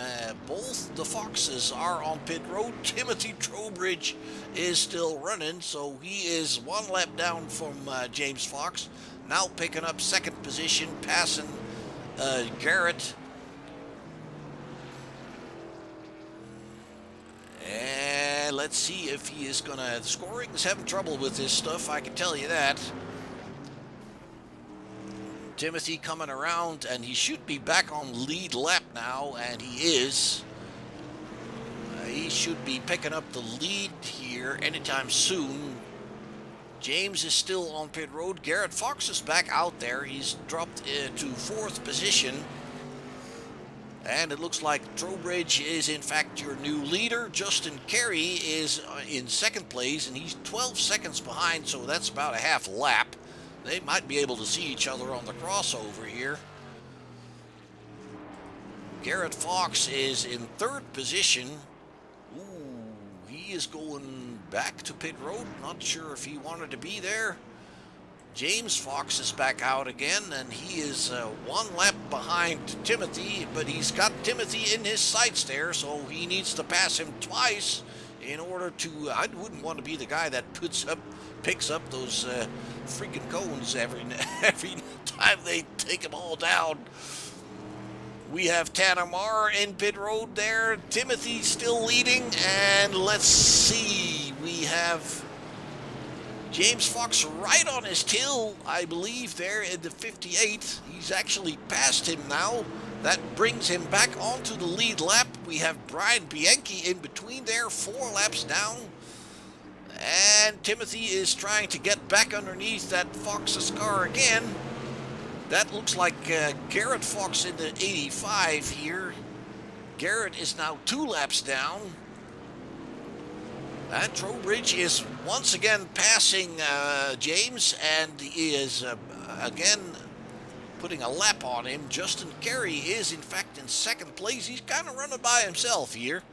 Both the Foxes are on pit road. Timothy Trowbridge is still running, so he is 1 lap down from James Fox. Now picking up 2nd position, passing Garrett. And let's see if he is going to... Scoring is having trouble with this stuff, I can tell you that. Timothy coming around, and he should be back on lead lap now, and he is. He should be picking up the lead here anytime soon. James is still on pit road. Garrett Fox is back out there. He's dropped to 4th position. And it looks like Trowbridge is in fact your new leader. Justin Carey is in second place, and he's 12 seconds behind, so that's about a half lap. They might be able to see each other on the crossover here. Garrett Fox is in third position. Ooh, he is going back to pit road. Not sure if he wanted to be there. James Fox is back out again, and he is 1 lap behind Timothy, but he's got Timothy in his sights there, so he needs to pass him twice in order to... I wouldn't want to be the guy that picks up those freaking cones every time they take them all down. We have Tanner Marr in pit road there. Timothy still leading, and let's see. We have James Fox right on his tail, I believe, there in the 58. He's actually passed him now. That brings him back onto the lead lap. We have Brian Bianchi in between there, 4 laps down. And Timothy is trying to get back underneath that Fox's car again. That looks like Garrett Fox in the 85 here. Garrett is now 2 laps down. And Trowbridge is once again passing James, and he is again putting a lap on him. Justin Carey is in fact in second place. He's kind of running by himself here.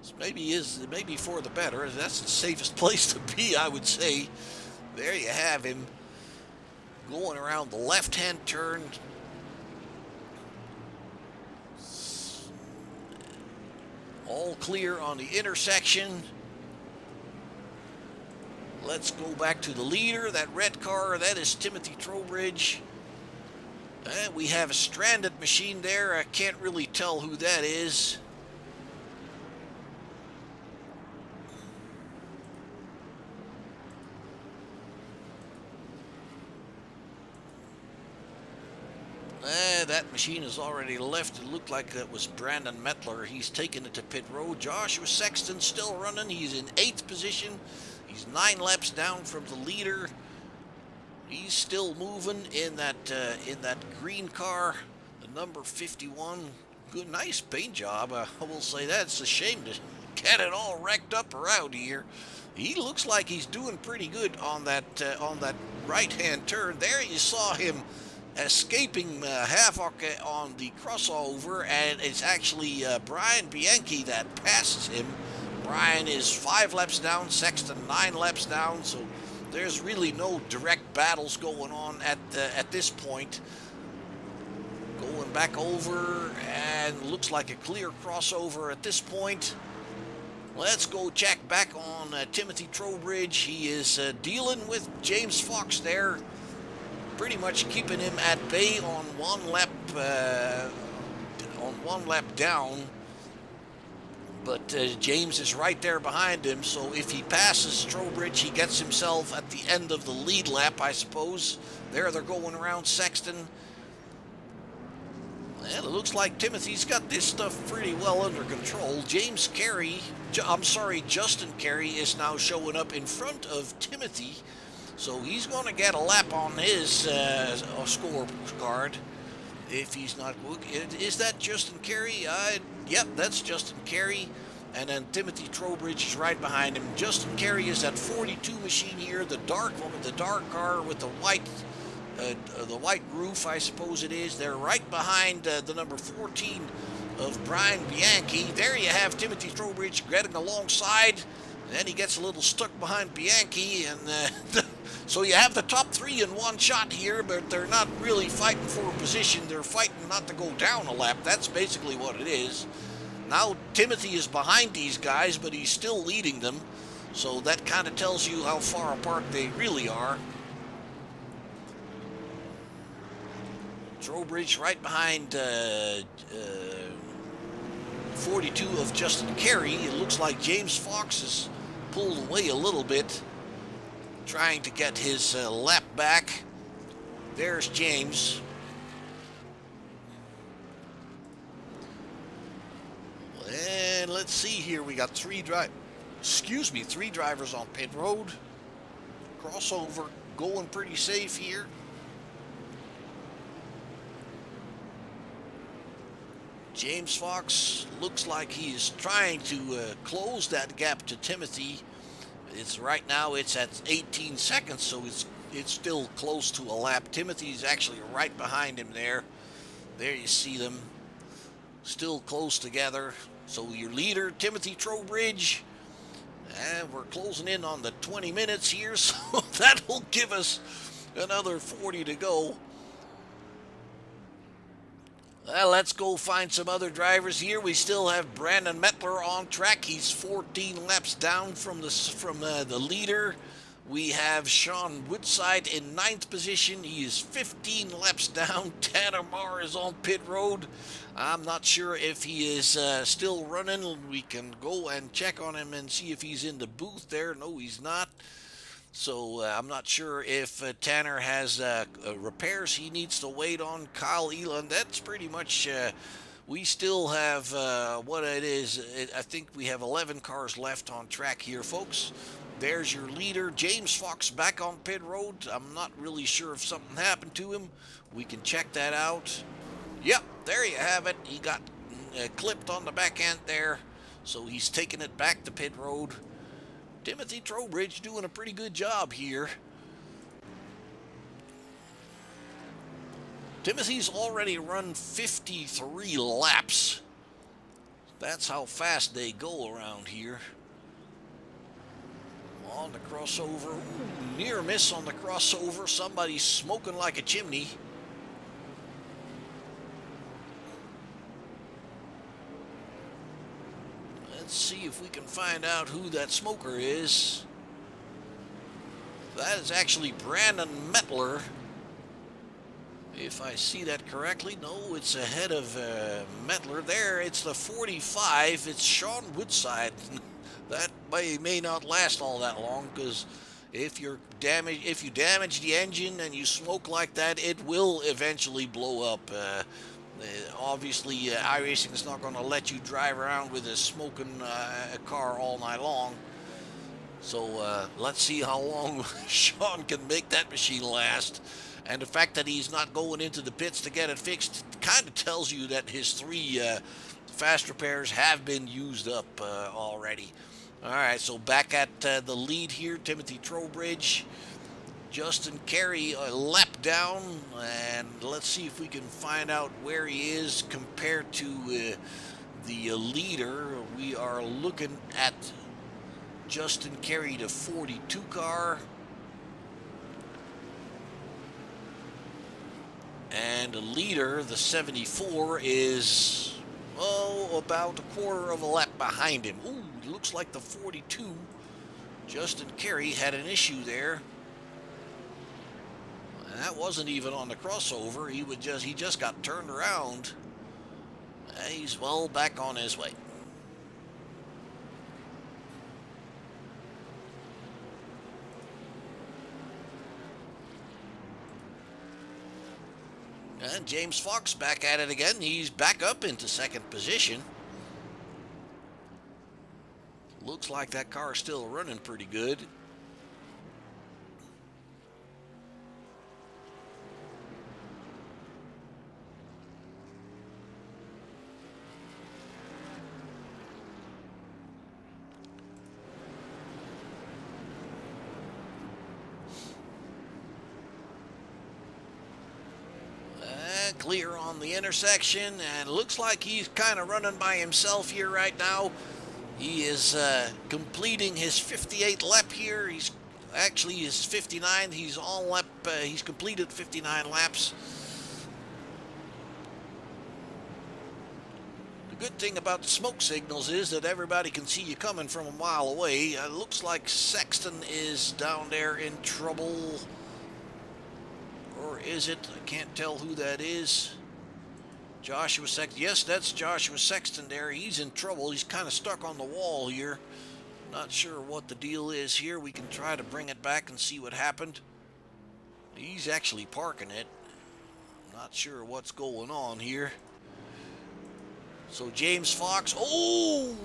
So maybe for the better. That's the safest place to be, I would say. There you have him going around the left-hand turn. All clear on the intersection. Let's go back to the leader. That red car, that is Timothy Trowbridge. And we have a stranded machine there. I can't really tell who that is. That machine has already left. It looked like that was Brandon Mettler. He's taken it to pit road. Joshua Sexton still running. He's in 8th position. He's 9 laps down from the leader. He's still moving in that green car, the number 51. Good, nice paint job. I will say that. It's a shame to get it all wrecked up around here. He looks like he's doing pretty good on that right-hand turn. There you saw him escaping havoc on the crossover, and it's actually Brian Bianchi that passes him. Brian is 5 laps down, Sexton 9 laps down, so there's really no direct battles going on at this point. Going back over, and looks like a clear crossover at this point. Let's go check back on Timothy Trowbridge. He is dealing with James Fox there, pretty much keeping him at bay on 1 lap down. But James is right there behind him, so if he passes Trowbridge, he gets himself at the end of the lead lap, I suppose. There they're going around Sexton. And it looks like Timothy's got this stuff pretty well under control. Justin Carey is now showing up in front of Timothy. So he's going to get a lap on his scorecard if he's not... Is that Justin Carey? Yep, that's Justin Carey. And then Timothy Trowbridge is right behind him. Justin Carey is that 42 machine here, the dark one with the dark car with the white roof, I suppose it is. They're right behind the number 14 of Brian Bianchi. There you have Timothy Trowbridge getting alongside. And then he gets a little stuck behind Bianchi, and so you have the top 3 in one shot here, but they're not really fighting for a position. They're fighting not to go down a lap. That's basically what it is. Now Timothy is behind these guys, but he's still leading them, so that kind of tells you how far apart they really are. Trowbridge right behind 42 of Justin Carey. It looks like James Fox is pulled away a little bit, trying to get his lap back. There's James. And let's see here. We got 3 drivers on pit road. Crossover going pretty safe here. James Fox looks like he is trying to close that gap to Timothy. It's right now it's at 18 seconds, so it's still close to a lap. Timothy's actually right behind him there. There you see them, still close together. So your leader, Timothy Trowbridge, and we're closing in on the 20 minutes here, so that will give us another 40 to go. Let's go find some other drivers here. We still have Brandon Mettler on track. He's 14 laps down from the leader. We have Sean Woodside in 9th position. He is 15 laps down. Tanner Marr is on pit road. I'm not sure if he is still running. We can go and check on him and see if he's in the booth there. No, he's not. So I'm not sure if Tanner has repairs he needs to wait on. Kyle Eland, that's pretty much, we still have what it is. I think we have 11 cars left on track here, folks. There's your leader, James Fox, back on pit road. I'm not really sure if something happened to him. We can check that out. Yep, there you have it. He got clipped on the back end there, so he's taking it back to pit road. Timothy Trowbridge doing a pretty good job here. Timothy's already run 53 laps. That's how fast they go around here. On the crossover. Ooh, near miss on the crossover. Somebody's smoking like a chimney. Let's see if we can find out who that smoker is. That is actually Brandon Mettler. If I see that correctly. No, it's ahead of Mettler. There, it's the 45. It's Sean Woodside. That may not last all that long, because if you damage the engine and you smoke like that, it will eventually blow up. Obviously, iRacing is not going to let you drive around with a smoking car all night long. So let's see how long Sean can make that machine last. And the fact that he's not going into the pits to get it fixed kind of tells you that his 3 fast repairs have been used up already. All right, so back at the lead here, Timothy Trowbridge. Justin Carey a lap down, and let's see if we can find out where he is compared to the leader. We are looking at Justin Carey, the 42 car. And the leader, the 74, is, about a quarter of a lap behind him. Ooh, looks like the 42, Justin Carey, had an issue there. And that wasn't even on the crossover. He just got turned around. He's well back on his way. And James Fox back at it again. He's back up into 2nd position. Looks like that car is still running pretty good. Clear on the intersection, and it looks like he's kind of running by himself here right now. He is completing his 58th lap here. He's actually his 59. He's on lap. He's completed 59 laps. The good thing about the smoke signals is that everybody can see you coming from a mile away. It looks like Sexton is down there in trouble. Or is it? I can't tell who that is. Joshua Sexton. Yes, that's Joshua Sexton there. He's in trouble. He's kind of stuck on the wall here. Not sure what the deal is here. We can try to bring it back and see what happened. He's actually parking it. Not sure what's going on here. So James Fox. Oh,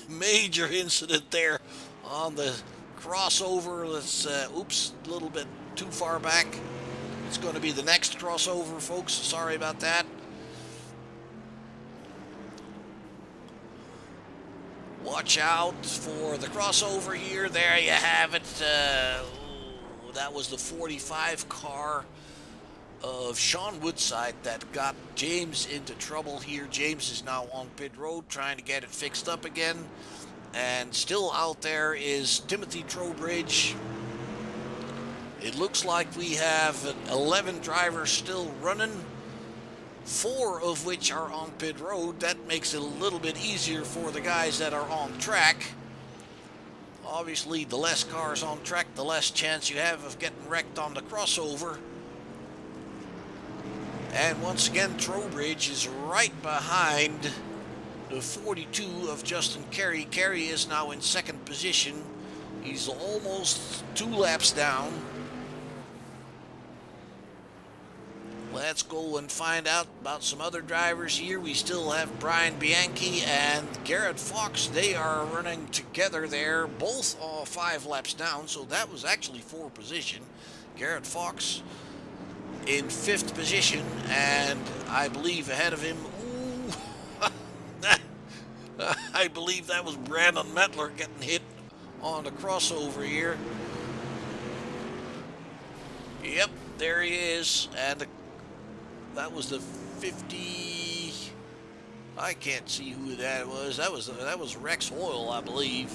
major incident there on the crossover. Let's, oops, a little bit too far back. It's going to be the next crossover, folks. Sorry about that. Watch out for the crossover here. There you have it. That was the 45 car of Sean Woodside that got James into trouble here. James is now on pit road trying to get it fixed up again. And still out there is Timothy Trowbridge. It looks like we have 11 drivers still running, 4 of which are on pit road. That makes it a little bit easier for the guys that are on track. Obviously, the less cars on track, the less chance you have of getting wrecked on the crossover. And once again, Trowbridge is right behind the 42 of Justin Carey. Carey is now in second position. He's almost 2 laps down. Let's go and find out about some other drivers here. We still have Brian Bianchi and Garrett Fox. They are running together there, both 5 laps down, so that was actually 4 position. Garrett Fox in 5th position, and I believe ahead of him, I believe that was Brandon Mettler getting hit on the crossover here. Yep, there he is, and that was the 50. I can't see who that was. That was Rex Hoyle, I believe.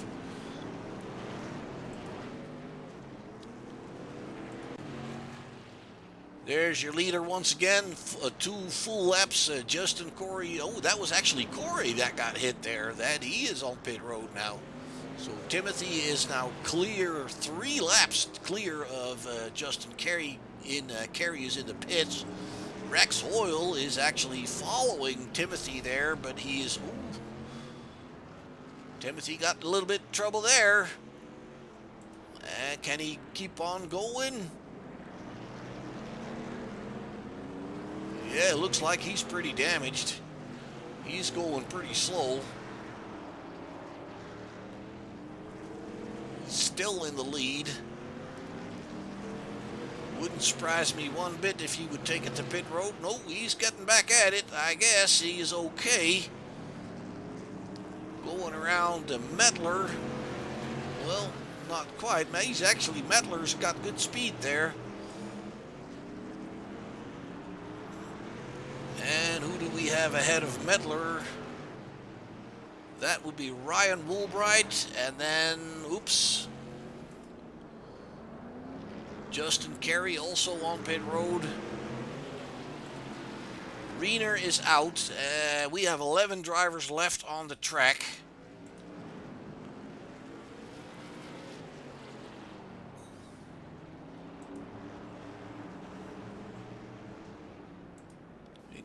There's your leader once again. 2 full laps. Justin Corey. Oh, that was actually Corey that got hit there. That he is on pit road now. So Timothy is now clear, 3 laps clear of Justin Carey. Carey is in the pits. Rex Hoyle is actually following Timothy there, but he is... Ooh, Timothy got a little bit of trouble there. And can he keep on going? Yeah, it looks like he's pretty damaged. He's going pretty slow. Still in the lead. Wouldn't surprise me one bit if he would take it to pit road. No, he's getting back at it. I guess he is okay. Going around to Mettler. Well, not quite. He's actually, Mettler's got good speed there. And who do we have ahead of Mettler? That would be Ryan Woolbright, and then, oops, Justin Carey also on pit road. Riener is out. We have 11 drivers left on the track.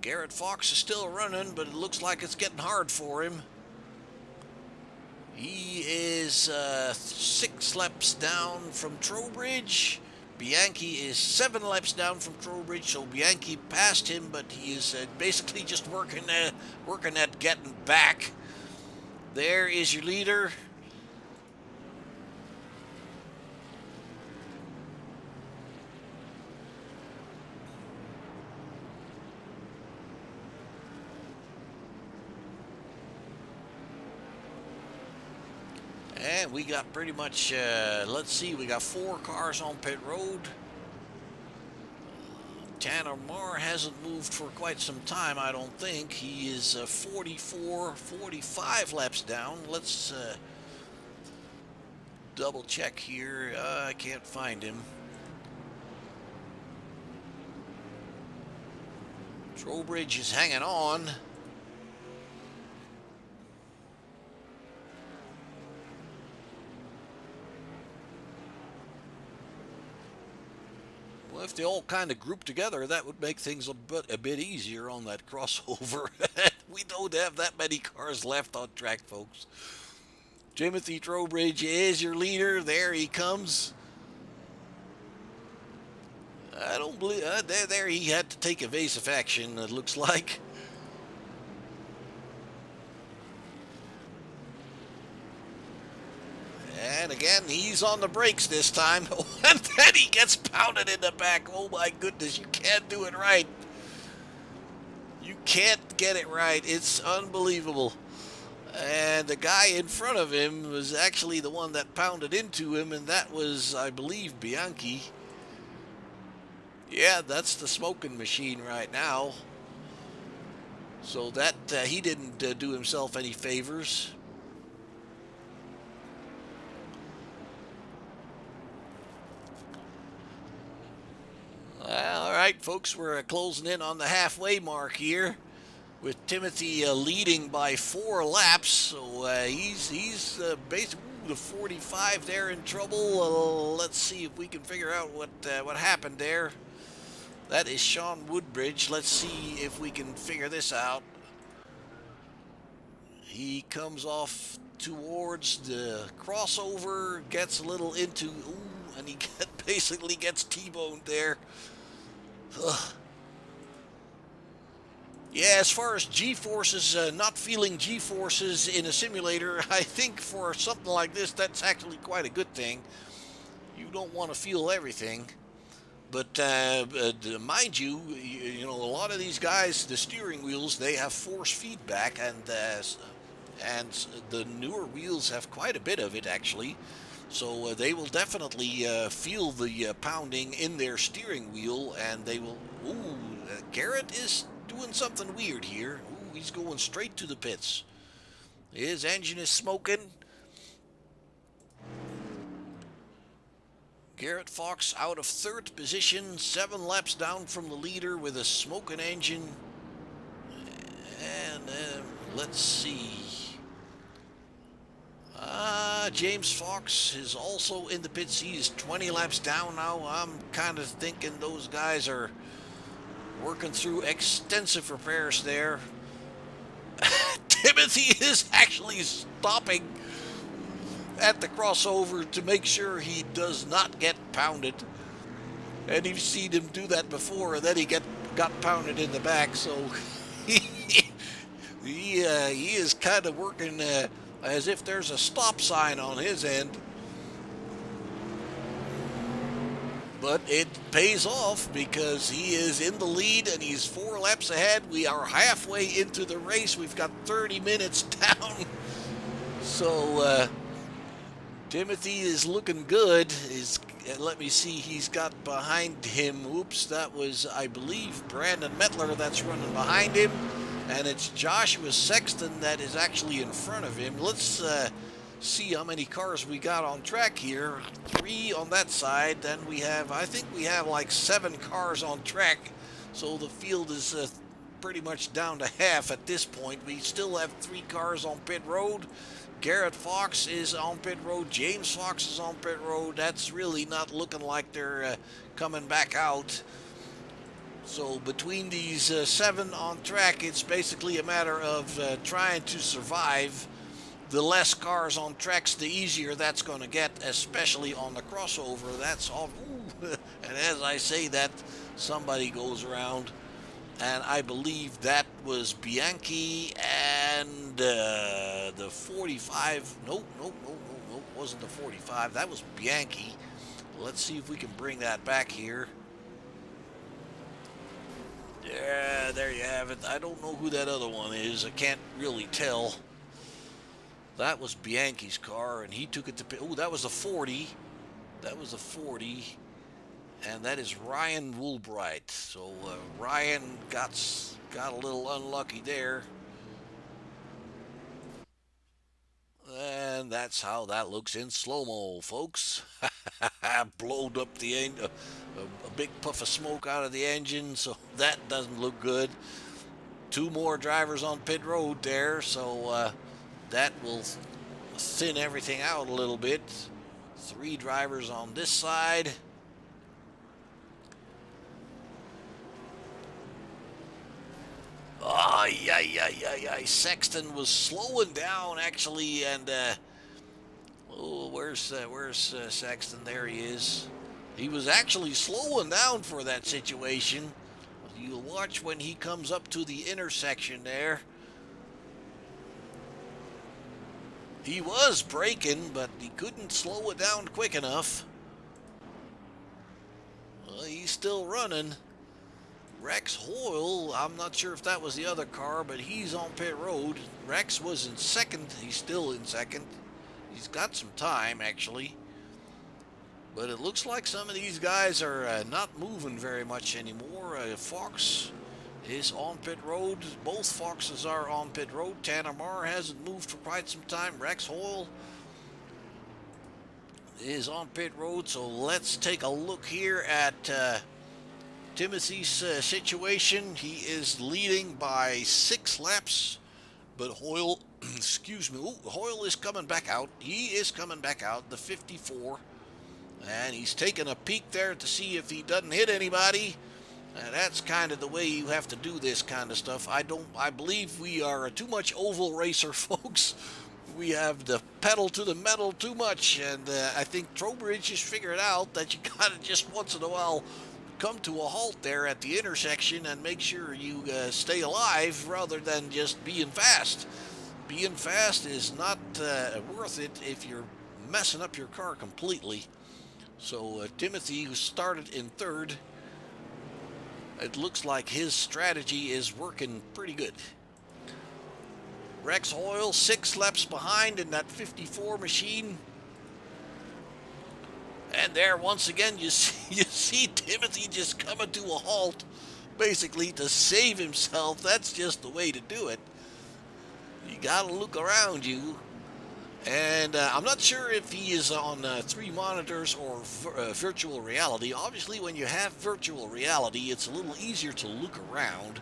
Garrett Fox is still running, but it looks like it's getting hard for him. He is 6 laps down from Trowbridge. Bianchi is 7 laps down from Trowbridge, so Bianchi passed him, but he is basically just working at getting back. There is your leader. And we got pretty much, let's see, we got 4 cars on pit road. Tanner Marr hasn't moved for quite some time, I don't think. He is 45 laps down. Let's double check here. I can't find him. Trowbridge is hanging on. Well, if they all kind of group together, that would make things a bit easier on that crossover. We don't have that many cars left on track, folks. Timothy Trowbridge is your leader. There he comes. I don't believe... there he had to take evasive action, it looks like. And again, he's on the brakes this time. And then he gets pounded in the back. Oh my goodness, you can't do it right. You can't get it right. It's unbelievable. And the guy in front of him was actually the one that pounded into him, and that was, I believe, Bianchi. Yeah, that's the smoking machine right now. So that he didn't do himself any favors. Well, all right, folks, we're closing in on the halfway mark here, with Timothy leading by 4 laps. So he's basically the 45 there in trouble. Let's see if we can figure out what happened there. That is Sean Woodbridge. Let's see if we can figure this out. He comes off towards the crossover, gets a little into, and he basically gets T-boned there. Ugh. Yeah, as far as G-forces, not feeling G-forces in a simulator, I think for something like this, that's actually quite a good thing. You don't want to feel everything. But mind you, you know, a lot of these guys, the steering wheels, they have force feedback, and the newer wheels have quite a bit of it, actually. So they will definitely feel the pounding in their steering wheel, and they will... Ooh, Garrett is doing something weird here. Ooh, he's going straight to the pits. His engine is smoking. Garrett Fox out of 3rd position, 7 laps down from the leader with a smoking engine. And let's see. James Fox is also in the pits. He's 20 laps down now. I'm kind of thinking those guys are working through extensive repairs there. Timothy is actually stopping at the crossover to make sure he does not get pounded. And you've seen him do that before, and then he got pounded in the back. So he is kind of working as if there's a stop sign on his end. But it pays off because he is in the lead and he's 4 laps ahead. We are halfway into the race. We've got 30 minutes down. So Timothy is looking good. Let me see, he's got behind him, oops, that was, I believe, Brandon Mettler that's running behind him. And it's Joshua Sexton that is actually in front of him. Let's see how many cars we got on track here. 3 on that side. Then we have, I think we have like 7 cars on track. So the field is pretty much down to half at this point. We still have 3 cars on pit road. Garrett Fox is on pit road. James Fox is on pit road. That's really not looking like they're coming back out. So between these 7 on track, it's basically a matter of trying to survive. The less cars on tracks, the easier that's going to get, especially on the crossover. That's all. And as I say that, somebody goes around. And I believe that was Bianchi and the 45. Nope, wasn't the 45. That was Bianchi. Let's see if we can bring that back here. Yeah, there you have it. I don't know who that other one is. I can't really tell. That was Bianchi's car, and he took it to... Oh, that was a 40. That was a 40. And that is Ryan Woolbright. So Ryan got a little unlucky there. And that's how that looks in slow-mo, folks. Blowed up the engine, a big puff of smoke out of the engine, so that doesn't look good. 2 more drivers on pit road there, so that will thin everything out a little bit. 3 drivers on this side. Oh, yeah. Sexton was slowing down, actually, and, oh, where's Sexton? There he is. He was actually slowing down for that situation. You'll watch when he comes up to the intersection there. He was braking, but he couldn't slow it down quick enough. Well, he's still running. Rex Hoyle, I'm not sure if that was the other car, but he's on pit road. Rex was in second. He's still in second. He's got some time, actually. But it looks like some of these guys are not moving very much anymore. Fox is on pit road. Both Foxes are on pit road. Tanner Marr hasn't moved for quite some time. Rex Hoyle is on pit road. So let's take a look here at Timothy's situation. He is leading by 6 laps, but Hoyle, excuse me, Hoyle is coming back out. He is coming back out, the 54, and he's taking a peek there to see if he doesn't hit anybody. That's kind of the way you have to do this kind of stuff. I believe we are too much oval racer, folks. We have the pedal to the metal too much, and I think Trowbridge has figured out that you gotta just once in a while come to a halt there at the intersection and make sure you stay alive rather than just being fast. Being fast is not worth it if you're messing up your car completely. So Timothy, who started in third, it looks like his strategy is working pretty good. Rex Hoyle 6 laps behind in that 54 machine. And there, once again, you see Timothy just coming to a halt, basically to save himself. That's just the way to do it. You gotta look around you. And I'm not sure if he is on 3 monitors or virtual reality. Obviously, when you have virtual reality, it's a little easier to look around.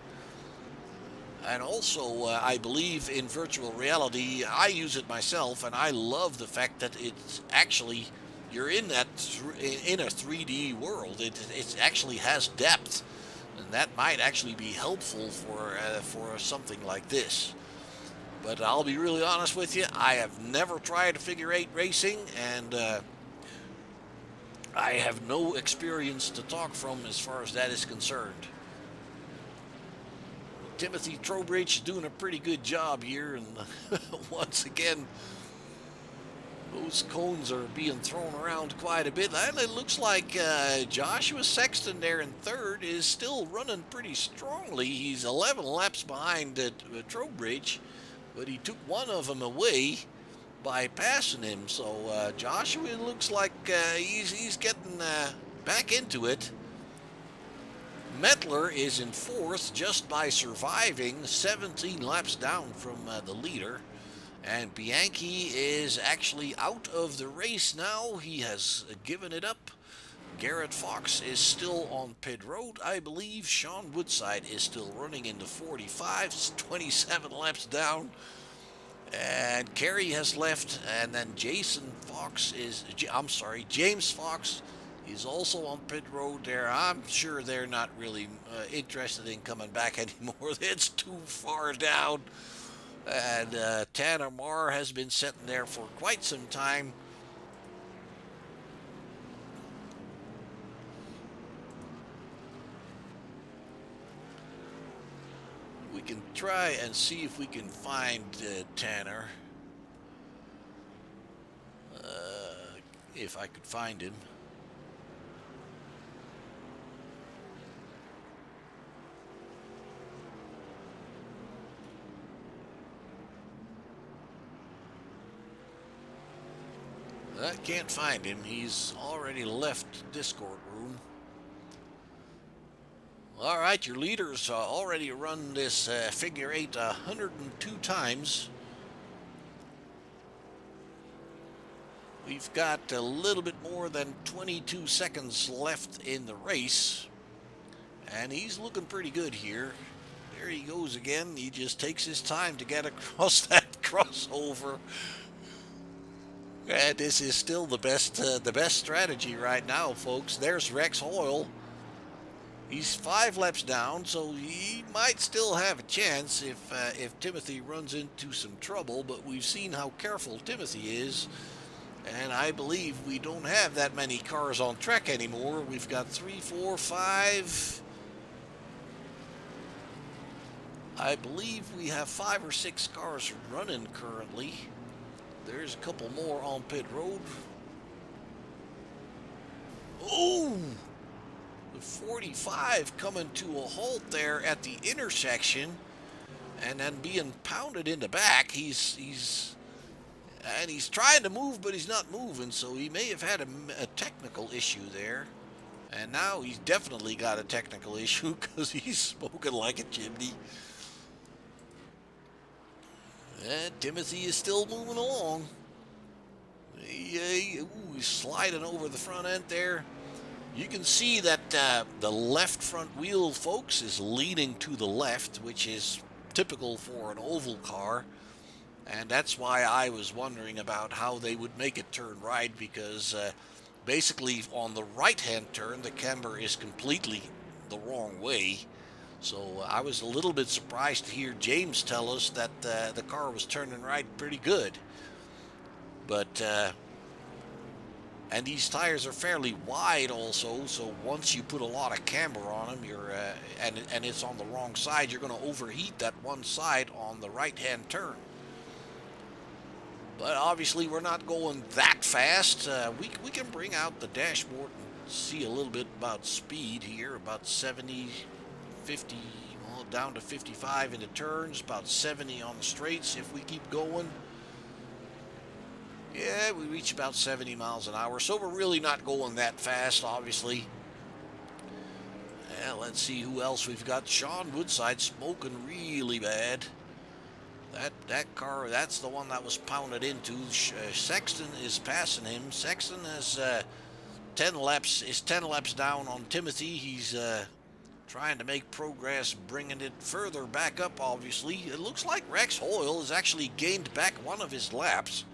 And also, I believe in virtual reality, I use it myself, and I love the fact that it's actually, you're in that in a 3D world. It actually has depth, and that might actually be helpful for something like this. But I'll be really honest with you, I have never tried figure 8 racing, and I have no experience to talk from as far as that is concerned. Timothy Trowbridge is doing a pretty good job here, and once again, those cones are being thrown around quite a bit. And it looks like Joshua Sexton there in third is still running pretty strongly. He's 11 laps behind Trowbridge, but he took one of them away by passing him. So Joshua looks like he's getting back into it. Mettler is in fourth just by surviving 17 laps down from the leader. And Bianchi is actually out of the race now. He has given it up. Garrett Fox is still on pit road, I believe. Sean Woodside is still running into 45, 27 laps down. And Kerry has left, and then James Fox is also on pit road there. I'm sure they're not really interested in coming back anymore. It's too far down. And Tanner Marr has been sitting there for quite some time. We can try and see if we can find Tanner. If I could find him. I can't find him. He's already left Discord room. All right, your leaders already run this figure 8 102 times. We've got a little bit more than 22 seconds left in the race, and he's looking pretty good here. There he goes again. He just takes his time to get across that crossover. And this is still the best strategy right now, folks. There's Rex Hoyle. He's 5 laps down, so he might still have a chance if Timothy runs into some trouble. But we've seen how careful Timothy is, and I believe we don't have that many cars on track anymore. We've got 3, 4, 5. I believe we have 5 or 6 cars running currently. There's a couple more on pit road. Oh! The 45 coming to a halt there at the intersection, and then being pounded in the back. He's trying to move, but he's not moving, so he may have had a technical issue there. And now he's definitely got a technical issue because he's smoking like a chimney. And Timothy is still moving along. He's sliding over the front end there. You can see that the left front wheel, folks, is leaning to the left, which is typical for an oval car. And that's why I was wondering about how they would make it turn right, because basically on the right-hand turn, the camber is completely the wrong way. So I was a little bit surprised to hear James tell us that the car was turning right pretty good. But, and these tires are fairly wide also, so once you put a lot of camber on them, and it's on the wrong side, you're going to overheat that one side on the right-hand turn. But obviously we're not going that fast. We can bring out the dashboard and see a little bit about speed here, about 70, 50, well, down to 55 in the turns, about 70 on the straights if we keep going. Yeah, we reach about 70 miles an hour, so we're really not going that fast, obviously. Yeah, let's see who else we've got. Sean Woodside smoking really bad. That car, that's the one that was pounded into. Sexton is passing him. Sexton has 10 laps down on Timothy. He's trying to make progress, bringing it further back up, obviously. It looks like Rex Hoyle has actually gained back one of his laps.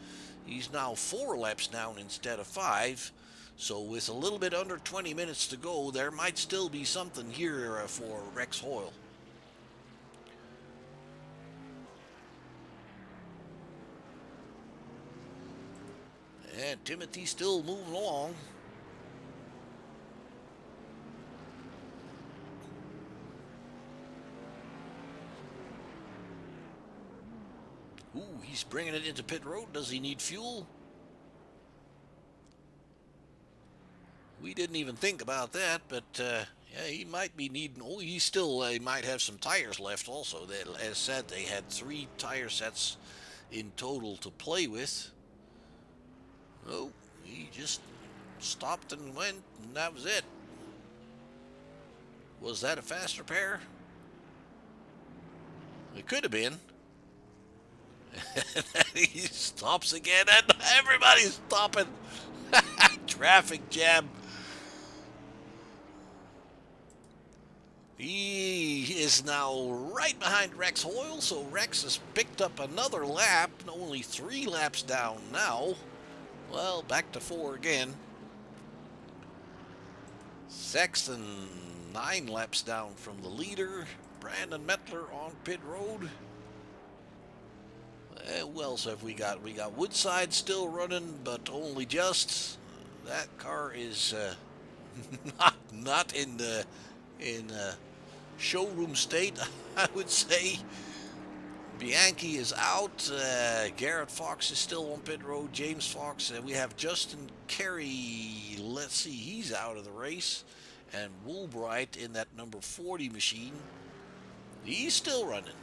He's now 4 laps down instead of 5. So with a little bit under 20 minutes to go, there might still be something here for Rex Hoyle. And Timothy's still moving along. Ooh, he's bringing it into pit road. Does he need fuel? We didn't even think about that, but yeah, he might be needing. Oh, he still might have some tires left also. As said, they had 3 tire sets in total to play with. Oh, he just stopped and went, and that was it. Was that a fast repair? It could have been. He stops again, and everybody's stopping. Traffic jam. He is now right behind Rex Hoyle, so Rex has picked up another lap, only 3 laps down now. Well, back to 4 again. Sexton 9 laps down from the leader. Brandon Mettler on pit road. Who else have we got? We got Woodside still running, but only just. That car is not in showroom state, I would say. Bianchi is out. Garrett Fox is still on pit road. James Fox. We have Justin Carey. Let's see, he's out of the race. And Woolbright in that number 40 machine. He's still running.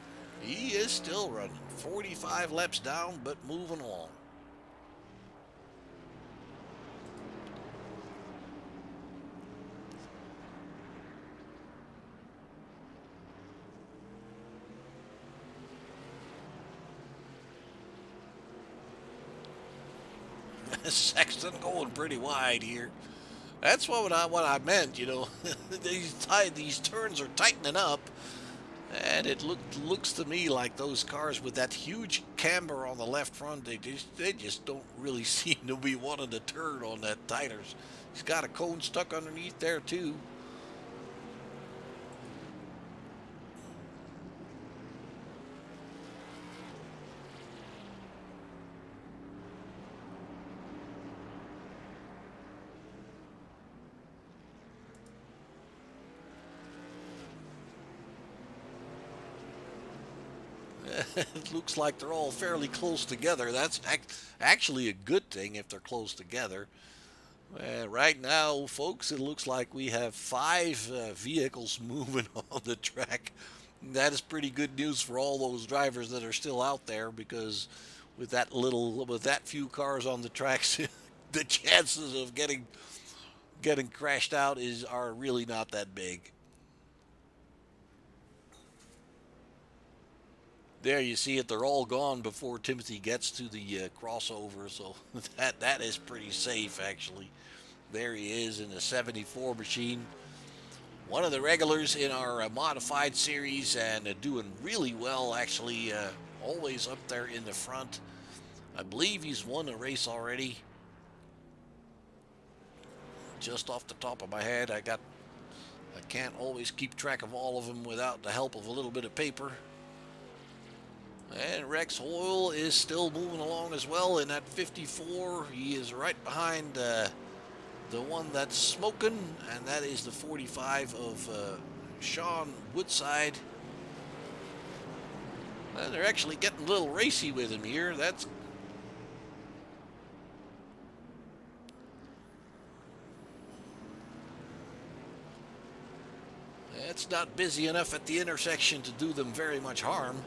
He is still running. 45 laps down, but moving along. Sexton going pretty wide here. That's what I meant, you know. These turns are tightening up, and it looks to me like those cars with that huge camber on the left front, they just don't really seem to be wanting to turn on that tighter. He's got a cone stuck underneath there too. It looks like they're all fairly close together. That's actually a good thing if they're close together. Right now, folks, it looks like we have 5 vehicles moving on the track. That is pretty good news for all those drivers that are still out there, because with that few cars on the tracks, the chances of getting crashed out are really not that big. There you see it, they're all gone before Timothy gets to the crossover, so that is pretty safe actually. There he is in the 74 machine. One of the regulars in our modified series, and doing really well actually, always up there in the front. I believe he's won a race already. Just off the top of my head, I can't always keep track of all of them without the help of a little bit of paper. And Rex Hoyle is still moving along as well in that 54. He is right behind the one that's smoking, and that is the 45 of Sean Woodside. And they're actually getting a little racy with him here. It's not busy enough at the intersection to do them very much harm.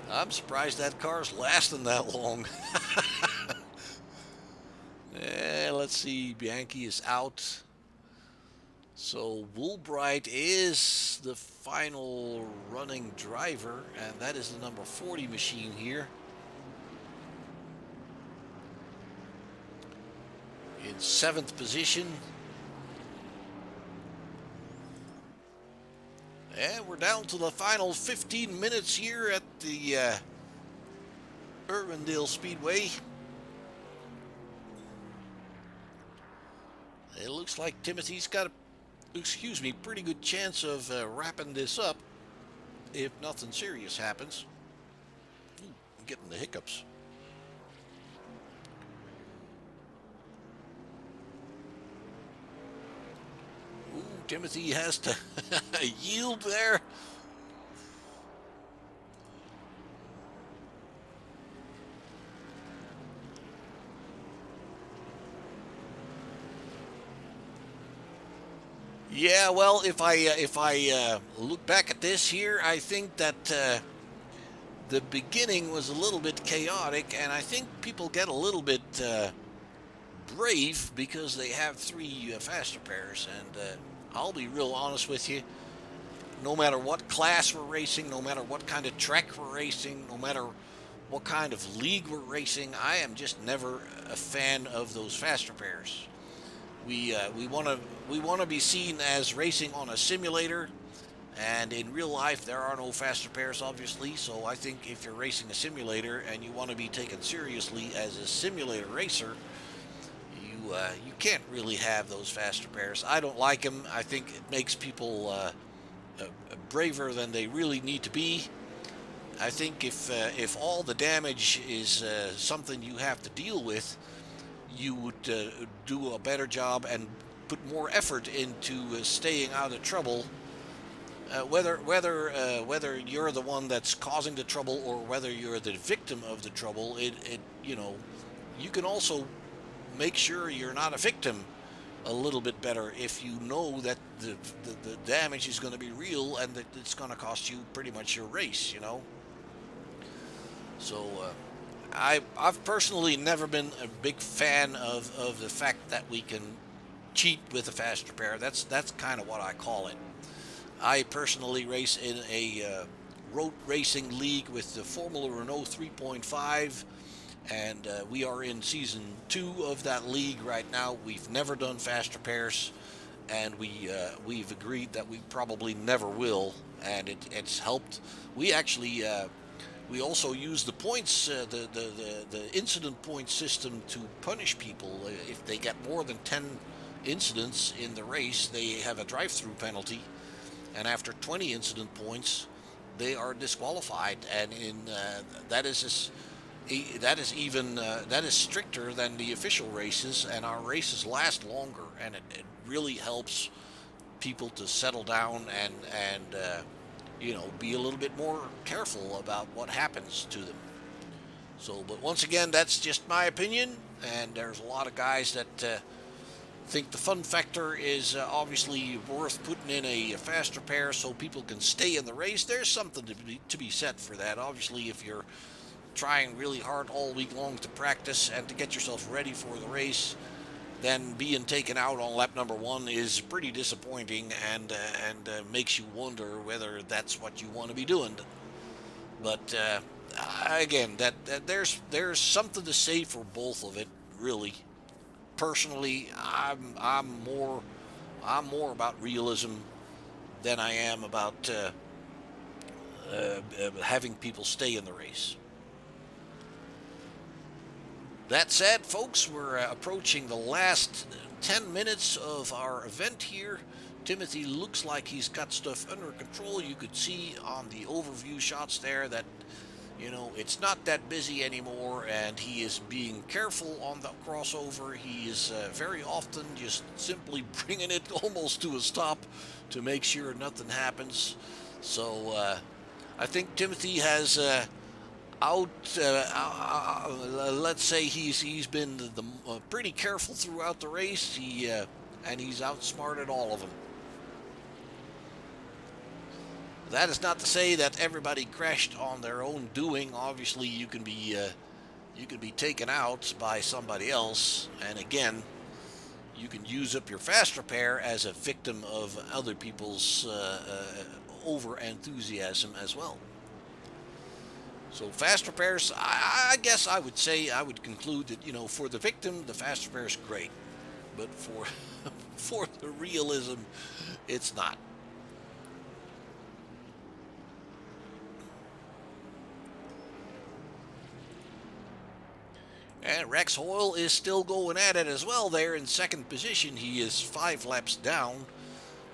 I'm surprised that car's lasting that long. Let's see, Bianchi is out. So Woolbright is the final running driver, and that is the number 40 machine here. In 7th position. And we're down to the final 15 minutes here at the Irwindale Speedway. It looks like Timothy's got a, pretty good chance of wrapping this up if nothing serious happens. Ooh, I'm getting the hiccups. Ooh, Timothy has to yield there. Yeah, well, if I look back at this here, I think that the beginning was a little bit chaotic, and I think people get a little bit brave because they have 3 faster pairs. And I'll be real honest with you. No matter what class we're racing, no matter what kind of track we're racing, no matter what kind of league we're racing, I am just never a fan of those faster pairs. We want to be seen as racing on a simulator, and in real life there are no faster pairs, obviously. So I think if you're racing a simulator and you want to be taken seriously as a simulator racer, you can't really have those faster pairs. I don't like them. I think it makes people braver than they really need to be. I think if all the damage is something you have to deal with, you would do a better job and put more effort into staying out of trouble. Whether you're the one that's causing the trouble or whether you're the victim of the trouble, you can also make sure you're not a victim a little bit better if you know that the damage is going to be real and that it's going to cost you pretty much your race, So I've personally never been a big fan of the fact that we can cheat with a faster pair. That's kind of what I call it. I personally race in a road racing league with the Formula Renault 3.5, and we are in season 2 of that league right now. We've never done faster pairs, and we've agreed that we probably never will, and it's helped. We actually we also use the points, the incident point system to punish people. If they get more than 10 incidents in the race, they have a drive-through penalty, and after 20 incident points, they are disqualified. And that is stricter than the official races, and our races last longer, and it really helps people to settle down and be a little bit more careful about what happens to them. So, but once again, that's just my opinion, and there's a lot of guys that think the fun factor is obviously worth putting in a faster pair so people can stay in the race. There's something to be said for that. Obviously, if you're trying really hard all week long to practice and to get yourself ready for the race, then being taken out on lap number 1 is pretty disappointing and makes you wonder whether that's what you want to be doing. But again, that there's something to say for both of it, really. Personally, I'm more about realism than I am about having people stay in the race. That said, folks, we're approaching the last 10 minutes of our event here. Timothy looks like he's got stuff under control. You could see on the overview shots there that, it's not that busy anymore, and he is being careful on the crossover. He is very often just simply bringing it almost to a stop to make sure nothing happens. So I think Timothy has let's say he's been pretty careful throughout the race. And he's outsmarted all of them. That is not to say that everybody crashed on their own doing. Obviously, you can be taken out by somebody else, and again, you can use up your faster pair as a victim of other people's over enthusiasm as well. So faster pairs, I guess I would conclude that for the victim, the faster pair is great, but for the realism, it's not. And Rex Hoyle is still going at it as well there in second position. He is 5 laps down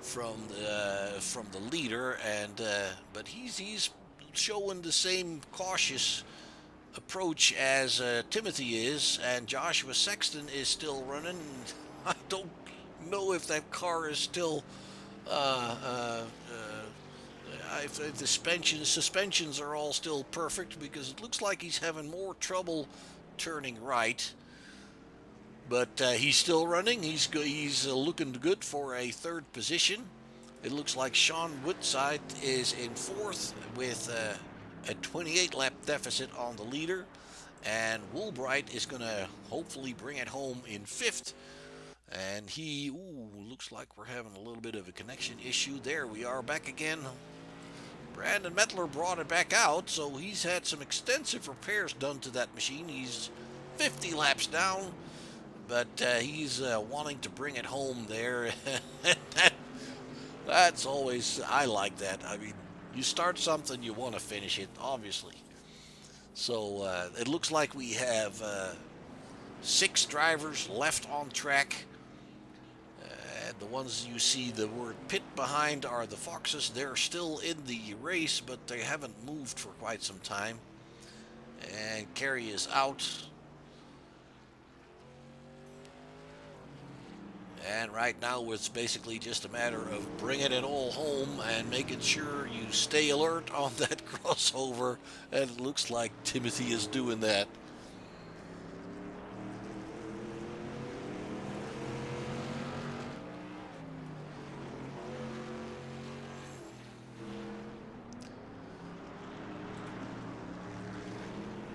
from the leader, and but he's showing the same cautious approach as Timothy is, and Joshua Sexton is still running. I don't know if that car is still if the suspensions are all still perfect, because it looks like he's having more trouble turning right, but he's still running. He's looking good for a 3rd position. It looks like Sean Woodside is in 4th with a 28 lap deficit on the leader, and Woolbright is going to hopefully bring it home in 5th. And looks like we're having a little bit of a connection issue. There we are back again. Brandon Mettler brought it back out, so he's had some extensive repairs done to that machine. He's 50 laps down, but he's wanting to bring it home there. That's always, I like that. I mean, you start something, you want to finish it, obviously. So it looks like we have 6 drivers left on track. The ones you see the word pit behind are the Foxes. They're still in the race, but they haven't moved for quite some time. And Kerry is out. And right now it's basically just a matter of bringing it all home and making sure you stay alert on that crossover. And it looks like Timothy is doing that.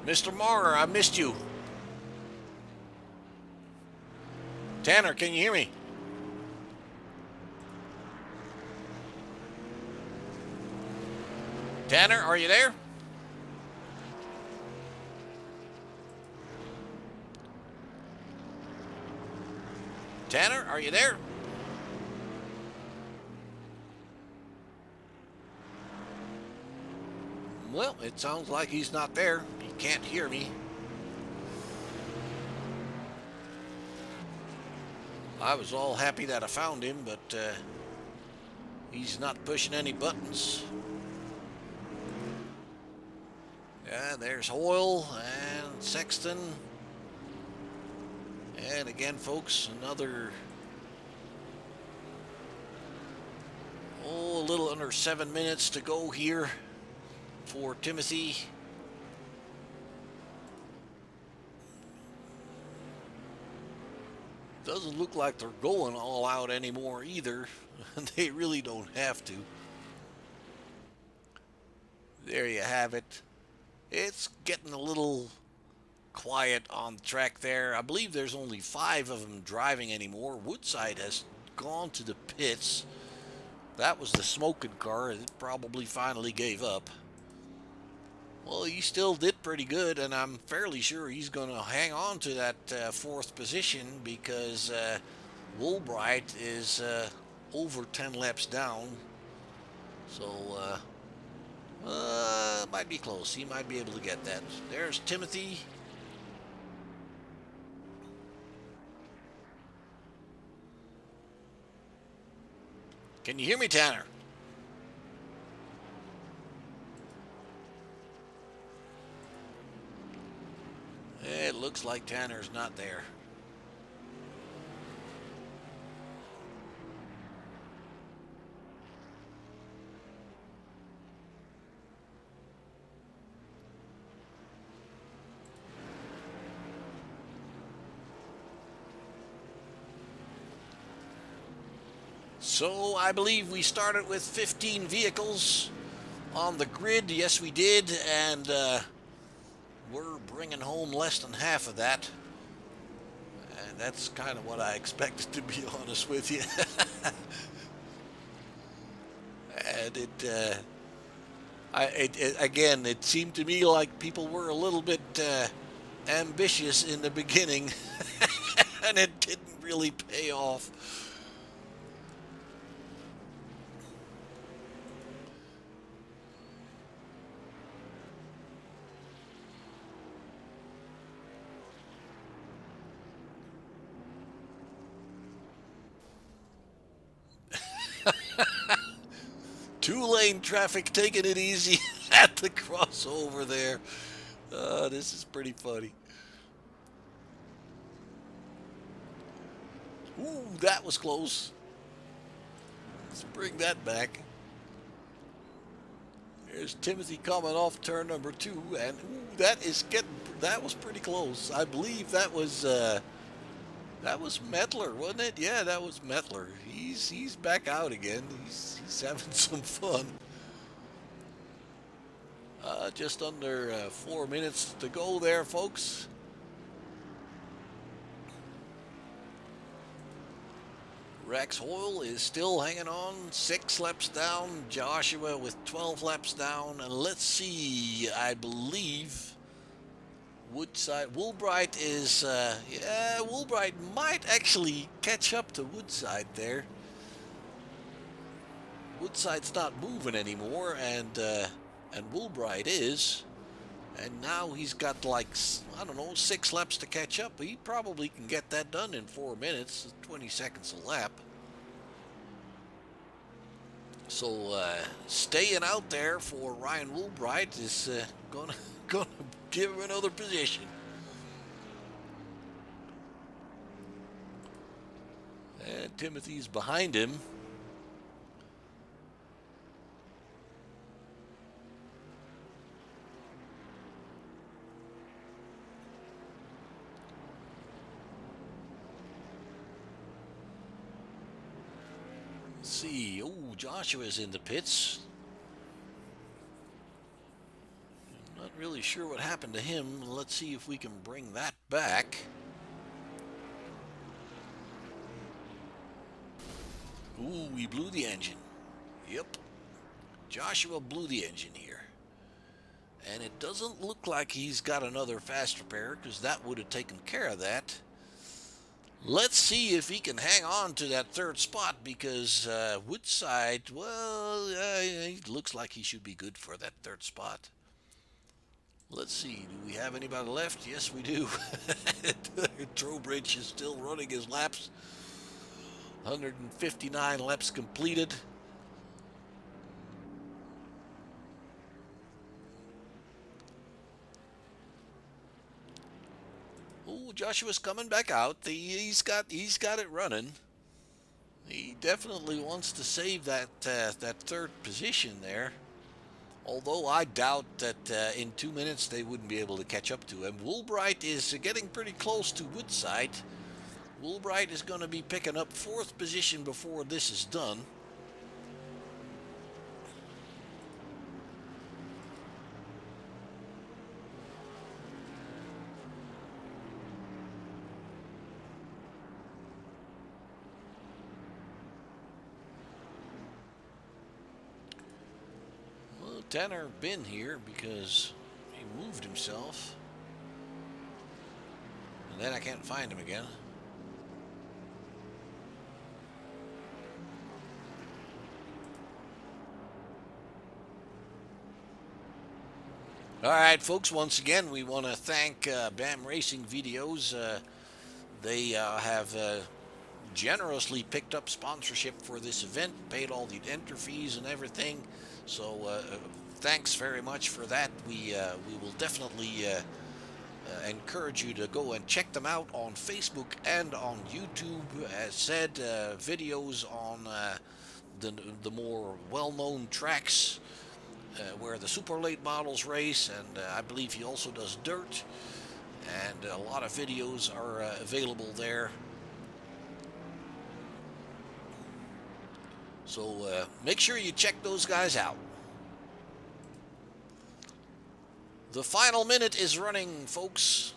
Mr. Maurer, I missed you. Tanner, can you hear me? Tanner, are you there? Tanner, are you there? Well, it sounds like he's not there. He can't hear me. I was all happy that I found him, but he's not pushing any buttons. Yeah, there's Hoyle and Sexton. And again, folks, another Oh, a little under 7 minutes to go here for Timothy. Doesn't look like they're going all out anymore either. They really don't have to. There you have it. It's getting a little quiet on the track there. I believe there's only 5 of them driving anymore. Woodside has gone to the pits. That was the smoking car. It probably finally gave up. Well, he still did pretty good, and I'm fairly sure he's going to hang on to that 4th position because Woolbright is over 10 laps down. So, might be close. He might be able to get that. There's Timothy. Can you hear me, Tanner? It looks like Tanner's not there. So I believe we started with 15 vehicles on the grid. Yes, we did, and we're bringing home less than half of that. And that's kind of what I expected, to be honest with you. And again, it seemed to me like people were a little bit ambitious in the beginning, and it didn't really pay off. Two-lane traffic taking it easy at the crossover there. This is pretty funny. Ooh, that was close. Let's bring that back. There's Timothy coming off turn number 2, and ooh, that was pretty close. I believe that was Metler, wasn't it? Yeah, that was Metler. He's back out again. He's having some fun. Just under 4 minutes to go there, folks. Rex Hoyle is still hanging on, 6 laps down. Joshua with 12 laps down. And let's see, I believe Woolbright is, yeah, Woolbright might actually catch up to Woodside there. Woodside's not moving anymore, and Woolbright is. And now he's got like, I don't know, 6 laps to catch up. He probably can get that done in 4 minutes, 20 seconds a lap. So staying out there for Ryan Woolbright is gonna give him another position. And Timothy's behind him. Let's see. Oh, Joshua's in the pits. Not really sure what happened to him. Let's see if we can bring that back. Ooh, we blew the engine. Yep. Joshua blew the engine here. And it doesn't look like he's got another fast repair, because that would have taken care of that. Let's see if he can hang on to that 3rd spot, because Woodside, well, it looks like he should be good for that 3rd spot. Let's see, do we have anybody left? Yes, we do. Trowbridge is still running his laps. 159 laps completed. Oh, Joshua's coming back out. He's got it running. He definitely wants to save that third position there. Although I doubt that in 2 minutes they wouldn't be able to catch up to him. Woolbright is getting pretty close to Woodside. Woolbright is going to be picking up 4th position before this is done. Well, Tanner been here because he moved himself. And then I can't find him again. All right, folks, once again, we want to thank BAM Racing Videos. They have generously picked up sponsorship for this event, paid all the enter fees and everything. So thanks very much for that. We will definitely encourage you to go and check them out on Facebook and on YouTube. As said, videos on the more well-known tracks where the super late models race, and I believe he also does dirt, and a lot of videos are available there. So make sure you check those guys out. The final minute is running, folks.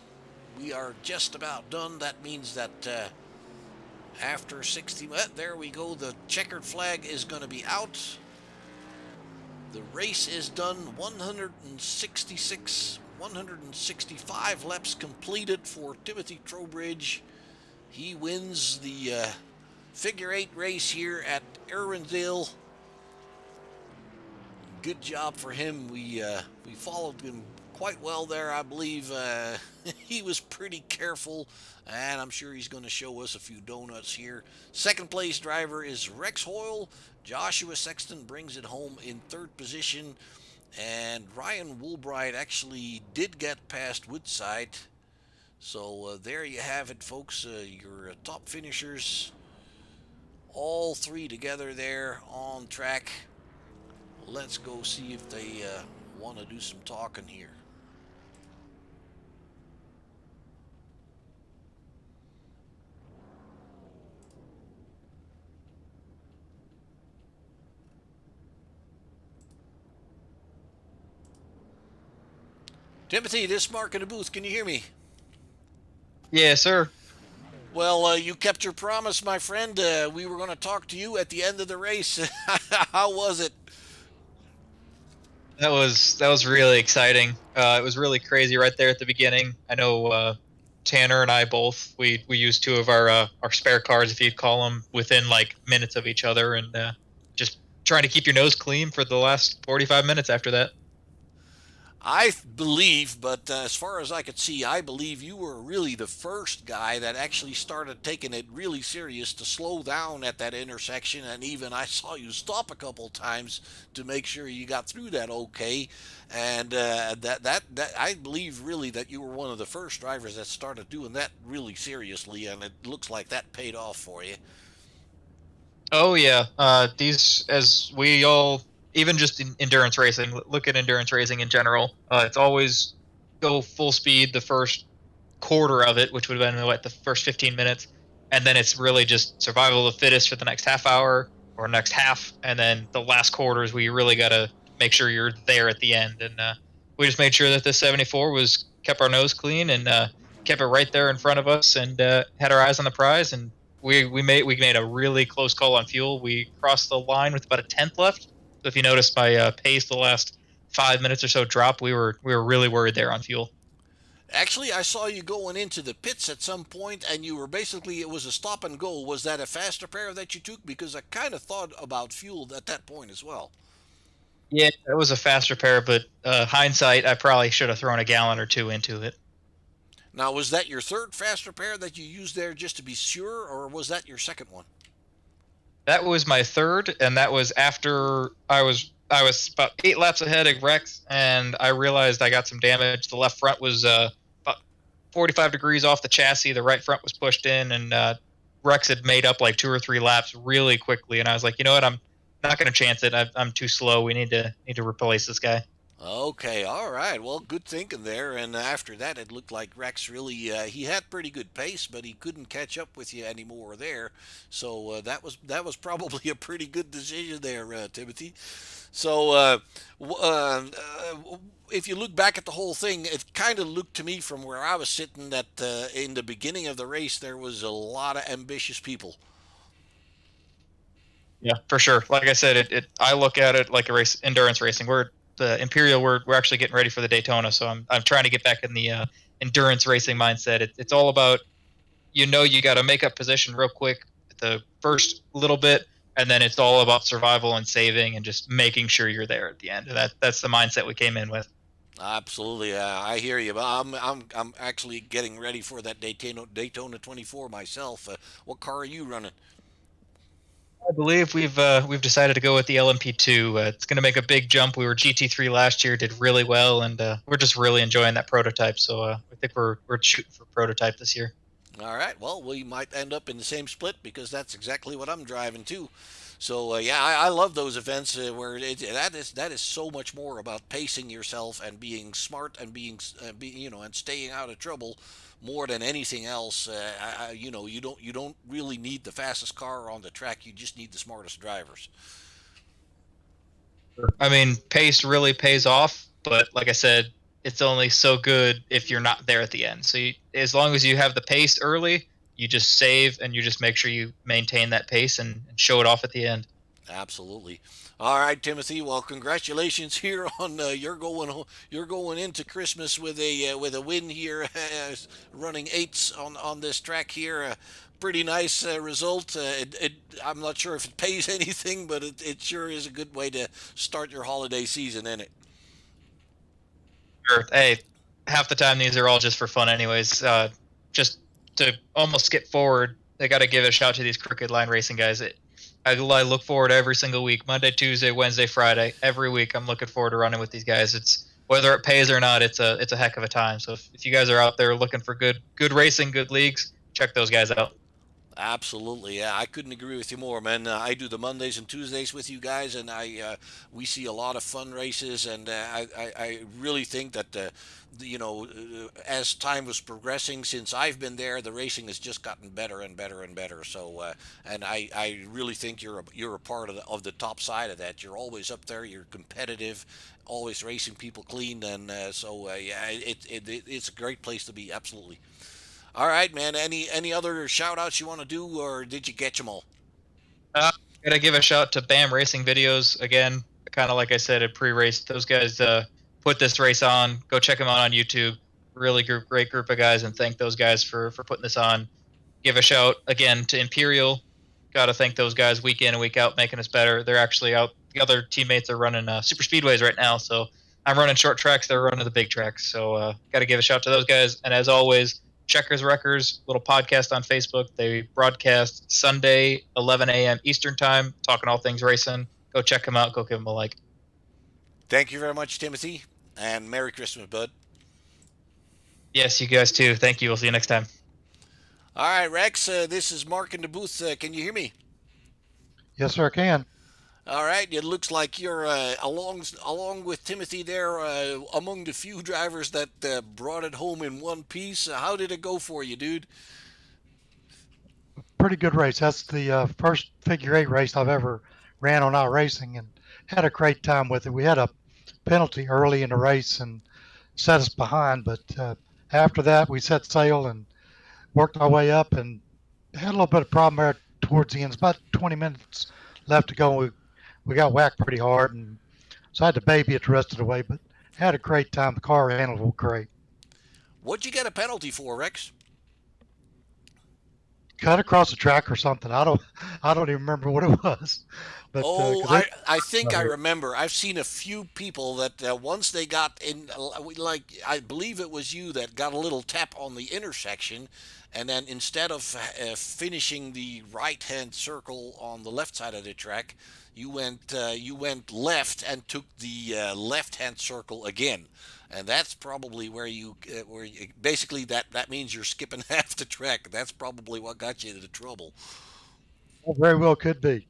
We are just about done. That means that after 60, there we go. The checkered flag is going to be out. The race is done. 165 laps completed for Timothy Trowbridge. He wins the figure 8 race here at Irwindale. Good job for him. We followed him quite well there. I believe he was pretty careful, and I'm sure he's going to show us a few donuts here. Second place driver is Rex Hoyle. Joshua Sexton brings it home in 3rd position, and Ryan Woolbright actually did get past Woodside. So there you have it, folks. Your top finishers, all 3 together there on track. Let's go see if they want to do some talking here. Timothy, this is Mark in the booth. Can you hear me?
Yeah, sir.
Well, you kept your promise, my friend. We were going to talk to you at the end of the race. How was it?
That was really exciting. It was really crazy right there at the beginning. I know Tanner and I both we used 2 of our spare cars, if you'd call them, within like minutes of each other, and just trying to keep your nose clean for the last 45 minutes after that.
I believe, but as far as I could see, I believe you were really the first guy that actually started taking it really serious to slow down at that intersection, and even I saw you stop a couple times to make sure you got through that okay. And that I believe really that you were one of the first drivers that started doing that really seriously, and it looks like that paid off for you.
Oh yeah, these, as we all, even just in endurance racing, look at endurance racing in general. It's always go full speed the first quarter of it, which would have been the first 15 minutes, and then it's really just survival of the fittest for the next half hour or next half, and then the last quarters where you really got to make sure you're there at the end. And we just made sure that this 74 kept our nose clean and kept it right there in front of us, and had our eyes on the prize. And we made a really close call on fuel. We crossed the line with about a tenth left. So if you notice my pace the last 5 minutes or so drop, we were really worried there on fuel.
Actually, I saw you going into the pits at some point, and you were basically, it was a stop and go. Was that a faster pair that you took? Because I kind of thought about fuel at that point as well.
Yeah, it was a faster pair, but hindsight, I probably should have thrown a gallon or 2 into it.
Now, was that your 3rd faster pair that you used there just to be sure, or was that your 2nd one?
That was my 3rd, and that was after I was about 8 laps ahead of Rex, and I realized I got some damage. The left front was about 45 degrees off the chassis. The right front was pushed in, and Rex had made up like 2 or 3 laps really quickly, and I was like, you know what, I'm not going to chance it. I'm too slow. We need to replace this guy.
Okay, all right. Well, good thinking there. And after that, it looked like Rex really he had pretty good pace, but he couldn't catch up with you anymore there. So that was probably a pretty good decision there, Timothy. So if you look back at the whole thing, it kind of looked to me from where I was sitting that in the beginning of the race there was a lot of ambitious people.
Yeah, for sure. Like I said, I look at it like a race, endurance racing. We're the Imperial. We're actually getting ready for the Daytona, so I'm trying to get back in the endurance racing mindset. It's all about you got to make up position real quick at the first little bit, and then it's all about survival and saving and just making sure you're there at the end. And that's the mindset we came in with.
Absolutely, I hear you. But I'm actually getting ready for that Daytona 24 myself. What car are you running?
I believe we've decided to go with the LMP2. It's going to make a big jump. We were GT3 last year, did really well, and we're just really enjoying that prototype. So I think we're shooting for prototype this year.
All right. Well, we might end up in the same split because that's exactly what I'm driving too. So yeah, I love those events where that is so much more about pacing yourself and being smart and and staying out of trouble more than anything else. You don't really need the fastest car on the track. You just need the smartest drivers.
I mean, pace really pays off, but like I said, it's only so good if you're not there at the end. So as long as you have the pace early, you just save and you just make sure you maintain that pace and show it off at the end.
Absolutely. All right, Timothy. Well, congratulations here on you're going into Christmas with a win here, running 8s on this track here. Pretty nice result. I'm not sure if it pays anything, but it sure is a good way to start your holiday season, isn't it?
Sure. Hey, half the time these are all just for fun, anyways. Just to almost skip forward, I got to give a shout to these Crooked Line Racing guys. I look forward every single week, Monday, Tuesday, Wednesday, Friday. Every week, I'm looking forward to running with these guys. It's whether it pays or not, it's a heck of a time. So if you guys are out there looking for good racing, good leagues, check those guys out.
Absolutely, yeah. I couldn't agree with you more, man. I do the Mondays and Tuesdays with you guys, and we see a lot of fun races, and I really think that as time was progressing since I've been there, the racing has just gotten better and better and better. So, and I really think you're a part of the top side of that. You're always up there. You're competitive, always racing people clean, and yeah, it's a great place to be. Absolutely. All right, man. Any other shout outs you want to do, or did you catch them all?
Gotta give a shout to BAM Racing Videos again. Kind of like I said at pre-race, those guys put this race on. Go check them out on YouTube. Really great group of guys, and thank those guys for putting this on. Give a shout again to Imperial. Got to thank those guys week in and week out, making us better. They're actually out. The other teammates are running super speedways right now, so I'm running short tracks. They're running the big tracks. So got to give a shout to those guys. And as always, Checkers Wreckers, little podcast on Facebook. They broadcast Sunday, 11 a.m. Eastern Time, talking all things racing. Go check them out. Go give them a like.
Thank you very much, Timothy, and Merry Christmas, bud.
Yes, you guys too. Thank you. We'll see you next time.
All right, Rex, this is Mark in the booth. Can you hear me?
Yes, sir, I can.
All right, it looks like you're along with Timothy there among the few drivers that brought it home in one piece. How did it go for you, dude?
Pretty good race. That's the first figure 8 race I've ever ran on iRacing, and had a great time with it. We had a penalty early in the race and set us behind, but after that we set sail and worked our way up, and had a little bit of problem there towards the end. It's about 20 minutes left to go. We got whacked pretty hard, and so I had to baby it the rest of the way, but had a great time. The car handled great.
What'd you get a penalty for, Rex?
Cut across the track or something. I don't even remember what it was. But
I think I remember. I've seen a few people that once they got in, like I believe it was you that got a little tap on the intersection, and then instead of finishing the right-hand circle on the left side of the track, you went left and took the left-hand circle again. and that's probably where you basically that means you're skipping half the track. That's probably what got you into trouble.
Well, very well could be.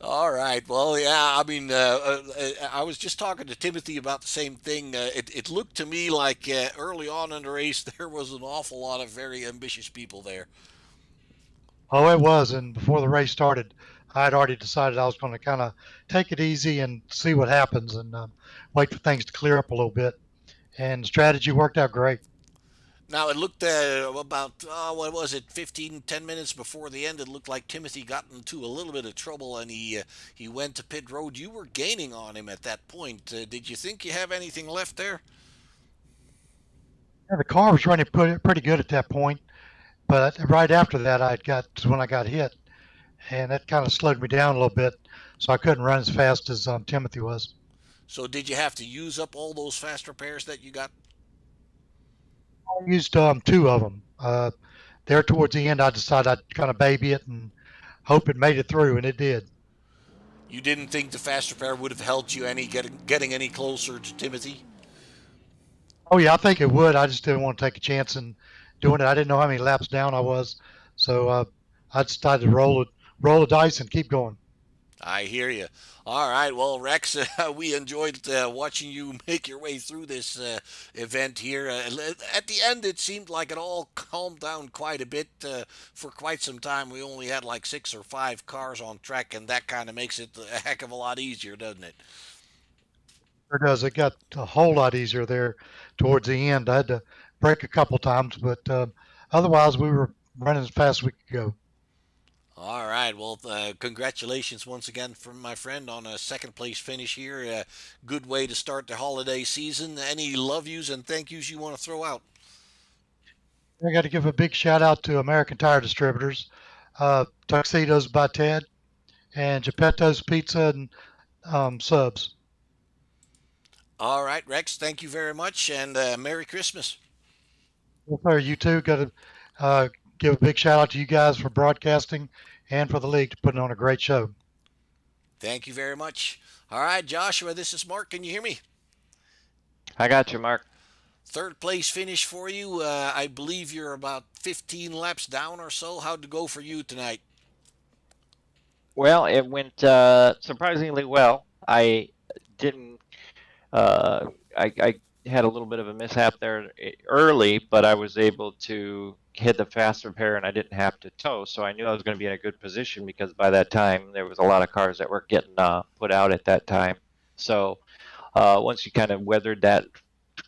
All right. Well, yeah. I mean, I was just talking to Timothy about the same thing. It looked to me like early on in the race there was an awful lot of very ambitious people there.
Oh, it was. And before the race started, I had already decided I was going to kind of take it easy and see what happens and wait for things to clear up a little bit. And the strategy worked out great.
Now it looked about what was it, 15, 10 minutes before the end. It looked like Timothy got into a little bit of trouble, and he went to pit road. You were gaining on him at that point. Did you think you have anything left there?
Yeah, the car was running pretty good at that point, but right after that, when I got hit, and that kind of slowed me down a little bit, so I couldn't run as fast as Timothy was.
So did you have to use up all those fast repairs that you got?
I used two of them. There towards the end, I decided I'd kind of baby it and hope it made it through, and it did.
You didn't think the fast repair would have helped you any getting any closer to Timothy?
Oh yeah, I think it would. I just didn't want to take a chance in doing it. I didn't know how many laps down I was, so I decided to roll the dice and keep going.
I hear you. All right. Well, Rex, we enjoyed watching you make your way through this event here. At the end, it seemed like it all calmed down quite a bit. For quite some time, we only had like 6 or 5 cars on track, and that kind of makes it a heck of a lot easier, doesn't it?
Sure does. It got a whole lot easier there towards the end. I had to brake a couple times, but otherwise we were running as fast as we could go.
All right. Well, congratulations once again from my friend on a second place finish here. Good way to start the holiday season. Any love yous and thank yous you want to throw out?
I got to give a big shout out to American Tire Distributors, Tuxedos by Ted, and Geppetto's Pizza and Subs.
All right, Rex. Thank you very much, and Merry Christmas.
Yes, sir. You too. Got to give a big shout out to you guys for broadcasting and for the league to putting on a great show.
Thank you very much. All right, Joshua, this is Mark. Can you hear me?
I got you, Mark.
Third place finish for you. I believe you're about 15 laps down or so. How'd it go for you tonight?
Well, it went surprisingly well. I didn't. I had a little bit of a mishap there early, but I was able to hit the fast repair and I didn't have to tow. So I knew I was going to be in a good position because by that time there was a lot of cars that were getting put out at that time. So once you kind of weathered that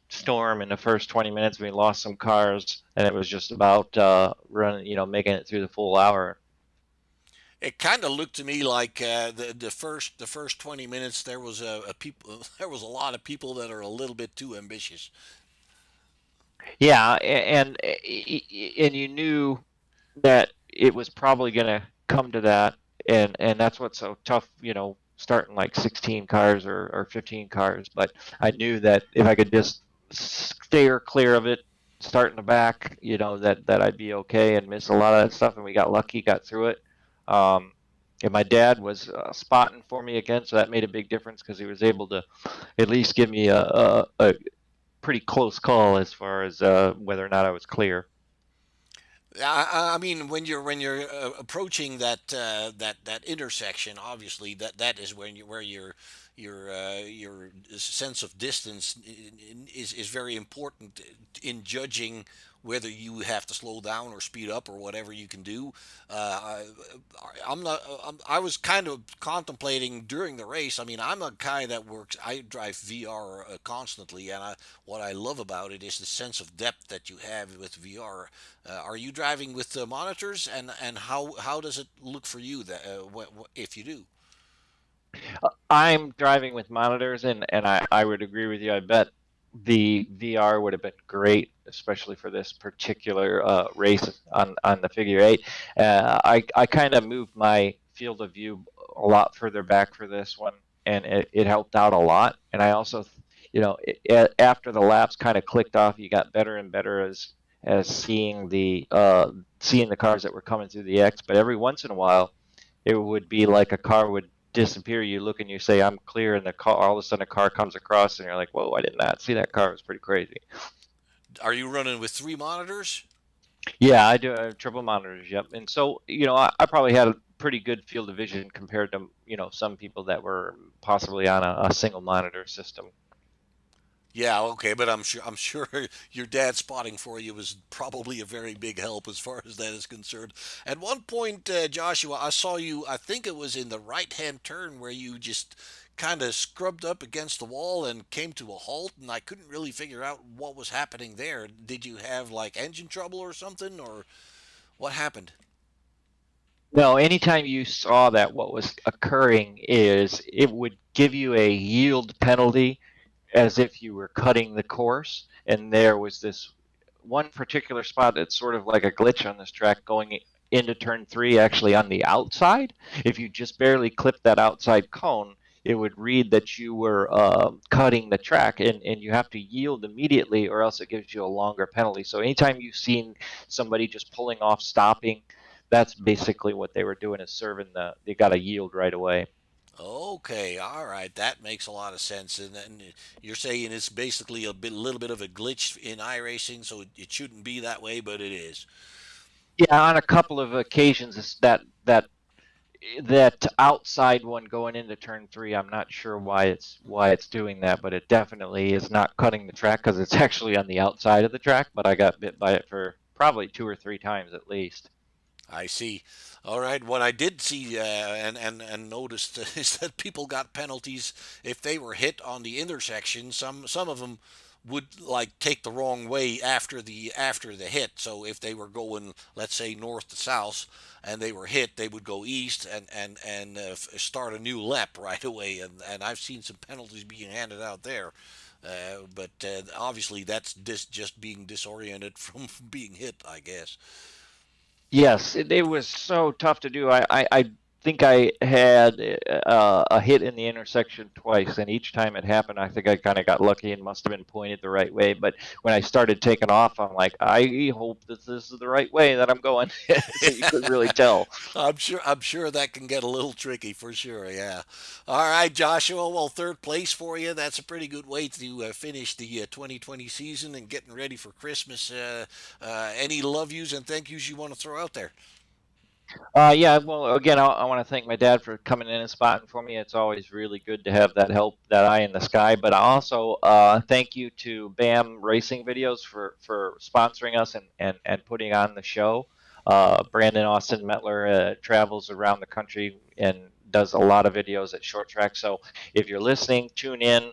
storm in the first 20 minutes, we lost some cars and it was just about running, making it through the full hour.
It kind of looked to me like the first 20 minutes there was there was a lot of people that are a little bit too ambitious.
Yeah, and you knew that it was probably going to come to that, and that's what's so tough, starting like 16 cars or 15 cars. But I knew that if I could just steer clear of it, start in the back, that I'd be okay and miss a lot of that stuff. And we got lucky, got through it. And my dad was spotting for me again, so that made a big difference because he was able to at least give me a pretty close call as far as whether or not I was clear.
I mean, when you're approaching that intersection, obviously that is where your sense of distance is very important in judging whether you have to slow down or speed up or whatever you can do. I was kind of contemplating during the race. I mean, I'm a guy that works. I drive VR constantly, and what I love about it is the sense of depth that you have with VR. Are you driving with the monitors, and how does it look for you that if you do?
I'm driving with monitors, and I would agree with you. I bet the VR would have been great, especially for this particular race on the figure 8. I kind of moved my field of view a lot further back for this one, and it helped out a lot. And I also, after the laps kind of clicked off, you got better and better as seeing the cars that were coming through the X. But every once in a while, it would be like a car would disappear. You look and you say, I'm clear, and the car, all of a sudden a car comes across, and you're like, whoa, I did not see that car. It was pretty crazy.
Are you running with 3 monitors?
Yeah, I do triple monitors. Yep. And so, I probably had a pretty good field of vision compared to, some people that were possibly on a single monitor system.
Yeah, okay, but I'm sure your dad spotting for you was probably a very big help as far as that is concerned. At one point, Joshua, I saw you. I think it was in the right-hand turn where you just kind of scrubbed up against the wall and came to a halt, and I couldn't really figure out what was happening there. Did you have like engine trouble or something, or what happened?
No, anytime you saw that, what was occurring is it would give you a yield penalty as if you were cutting the course. And there was this one particular spot that's sort of like a glitch on this track going into turn 3, actually on the outside. If you just barely clipped that outside cone, it would read that you were cutting the track, and you have to yield immediately or else it gives you a longer penalty. So anytime you've seen somebody just pulling off, stopping, that's basically what they were doing, is serving they got to yield right away.
Okay, all right, that makes a lot of sense. And then you're saying it's basically little bit of a glitch in iRacing, so it shouldn't be that way, but it is.
Yeah, on a couple of occasions, it's that outside one going into turn 3. I'm not sure why it's doing that, but it definitely is not cutting the track because it's actually on the outside of the track. But I got bit by it for probably 2 or 3 times at least.
I see. All right. What I did see and noticed is that people got penalties if they were hit on the intersection. Some of them would like take the wrong way after the hit. So if they were going, let's say, north to south, and they were hit, they would go east and start a new lap right away. And I've seen some penalties being handed out there. But obviously that's just being disoriented from being hit, I guess.
Yes, it was so tough to do. I think I had a hit in the intersection twice, and each time it happened, I think I kind of got lucky and must have been pointed the right way. But when I started taking off, I'm like, I hope that this is the right way that I'm going. So you could really tell.
I'm sure that can get a little tricky for sure. Yeah. All right, Joshua. Well, 3rd place for you. That's a pretty good way to finish the 2020 season and getting ready for Christmas. Any love yous and thank yous you want to throw out there?
Yeah, well, again, I want to thank my dad for coming in and spotting for me. It's always really good to have that help, that eye in the sky. But I also thank you to BAM Racing Videos for sponsoring us and putting on the show. Brandon Austin Metler travels around the country and does a lot of videos at short track. So if you're listening, tune in,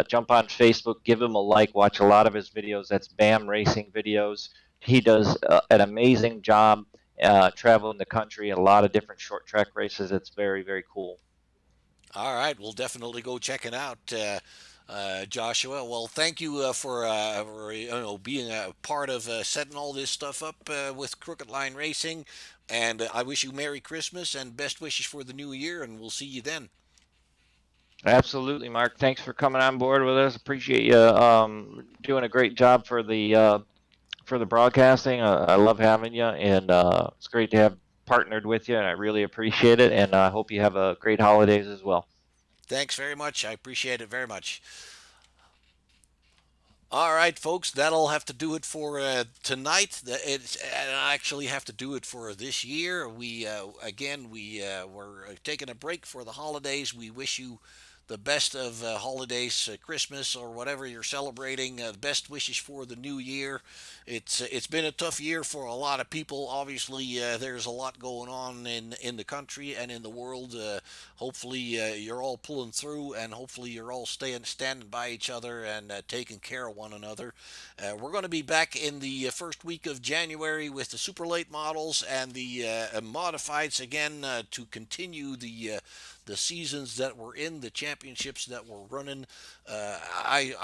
jump on Facebook, give him a like, watch a lot of his videos. That's BAM Racing Videos. He does an amazing job traveling the country in a lot of different short track races. It's very, very cool.
All right, we'll definitely go check it out, Joshua. Well, thank you for being a part of setting all this stuff up with Crooked Line Racing, and I wish you Merry Christmas and best wishes for the new year, and we'll see you then.
Absolutely, Mark. Thanks for coming on board with us. Appreciate you doing a great job for the broadcasting. I love having you, and it's great to have partnered with you, and I really appreciate it, and I hope you have a great holidays as well.
Thanks very much. I appreciate it very much. All right, folks, that'll have to do it for tonight. And I actually have to do it for this year. We're taking a break for the holidays. We wish you the best of holidays, Christmas, or whatever you're celebrating. Best wishes for the new year. It's been a tough year for a lot of people. Obviously, there's a lot going on in the country and in the world. Hopefully, you're all pulling through, and hopefully, you're all standing by each other and taking care of one another. We're going to be back in the first week of January with the super late models and the modifieds again to continue the seasons that we're in, the championships that we're running. I'm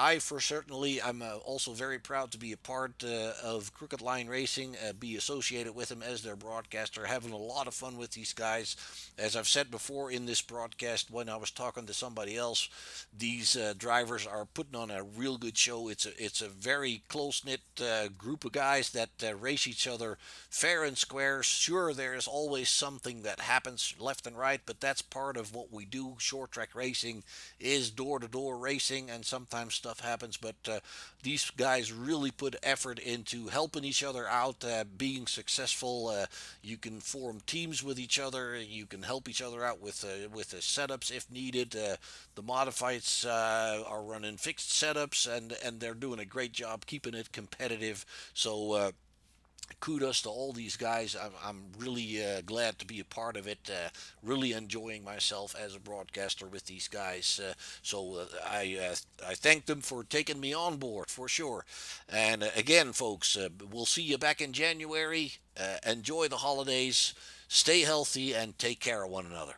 also very proud to be a part of Crooked Line Racing, be associated with them as their broadcaster, having a lot of fun with these guys. As I've said before in this broadcast when I was talking to somebody else, these drivers are putting on a real good show. It's a very close-knit group of guys that race each other fair and square. Sure, there is always something that happens left and right, but that's part of of what we do. Short track racing is door-to-door racing, and sometimes stuff happens, but these guys really put effort into helping each other out, being successful. You can form teams with each other. You can help each other out with the setups if needed. The modifieds are running fixed setups, and they're doing a great job keeping it competitive. So kudos to all these guys. I'm really glad to be a part of it. Really enjoying myself as a broadcaster with these guys. So I thank them for taking me on board for sure. And again, folks, we'll see you back in January. Enjoy the holidays. Stay healthy and take care of one another.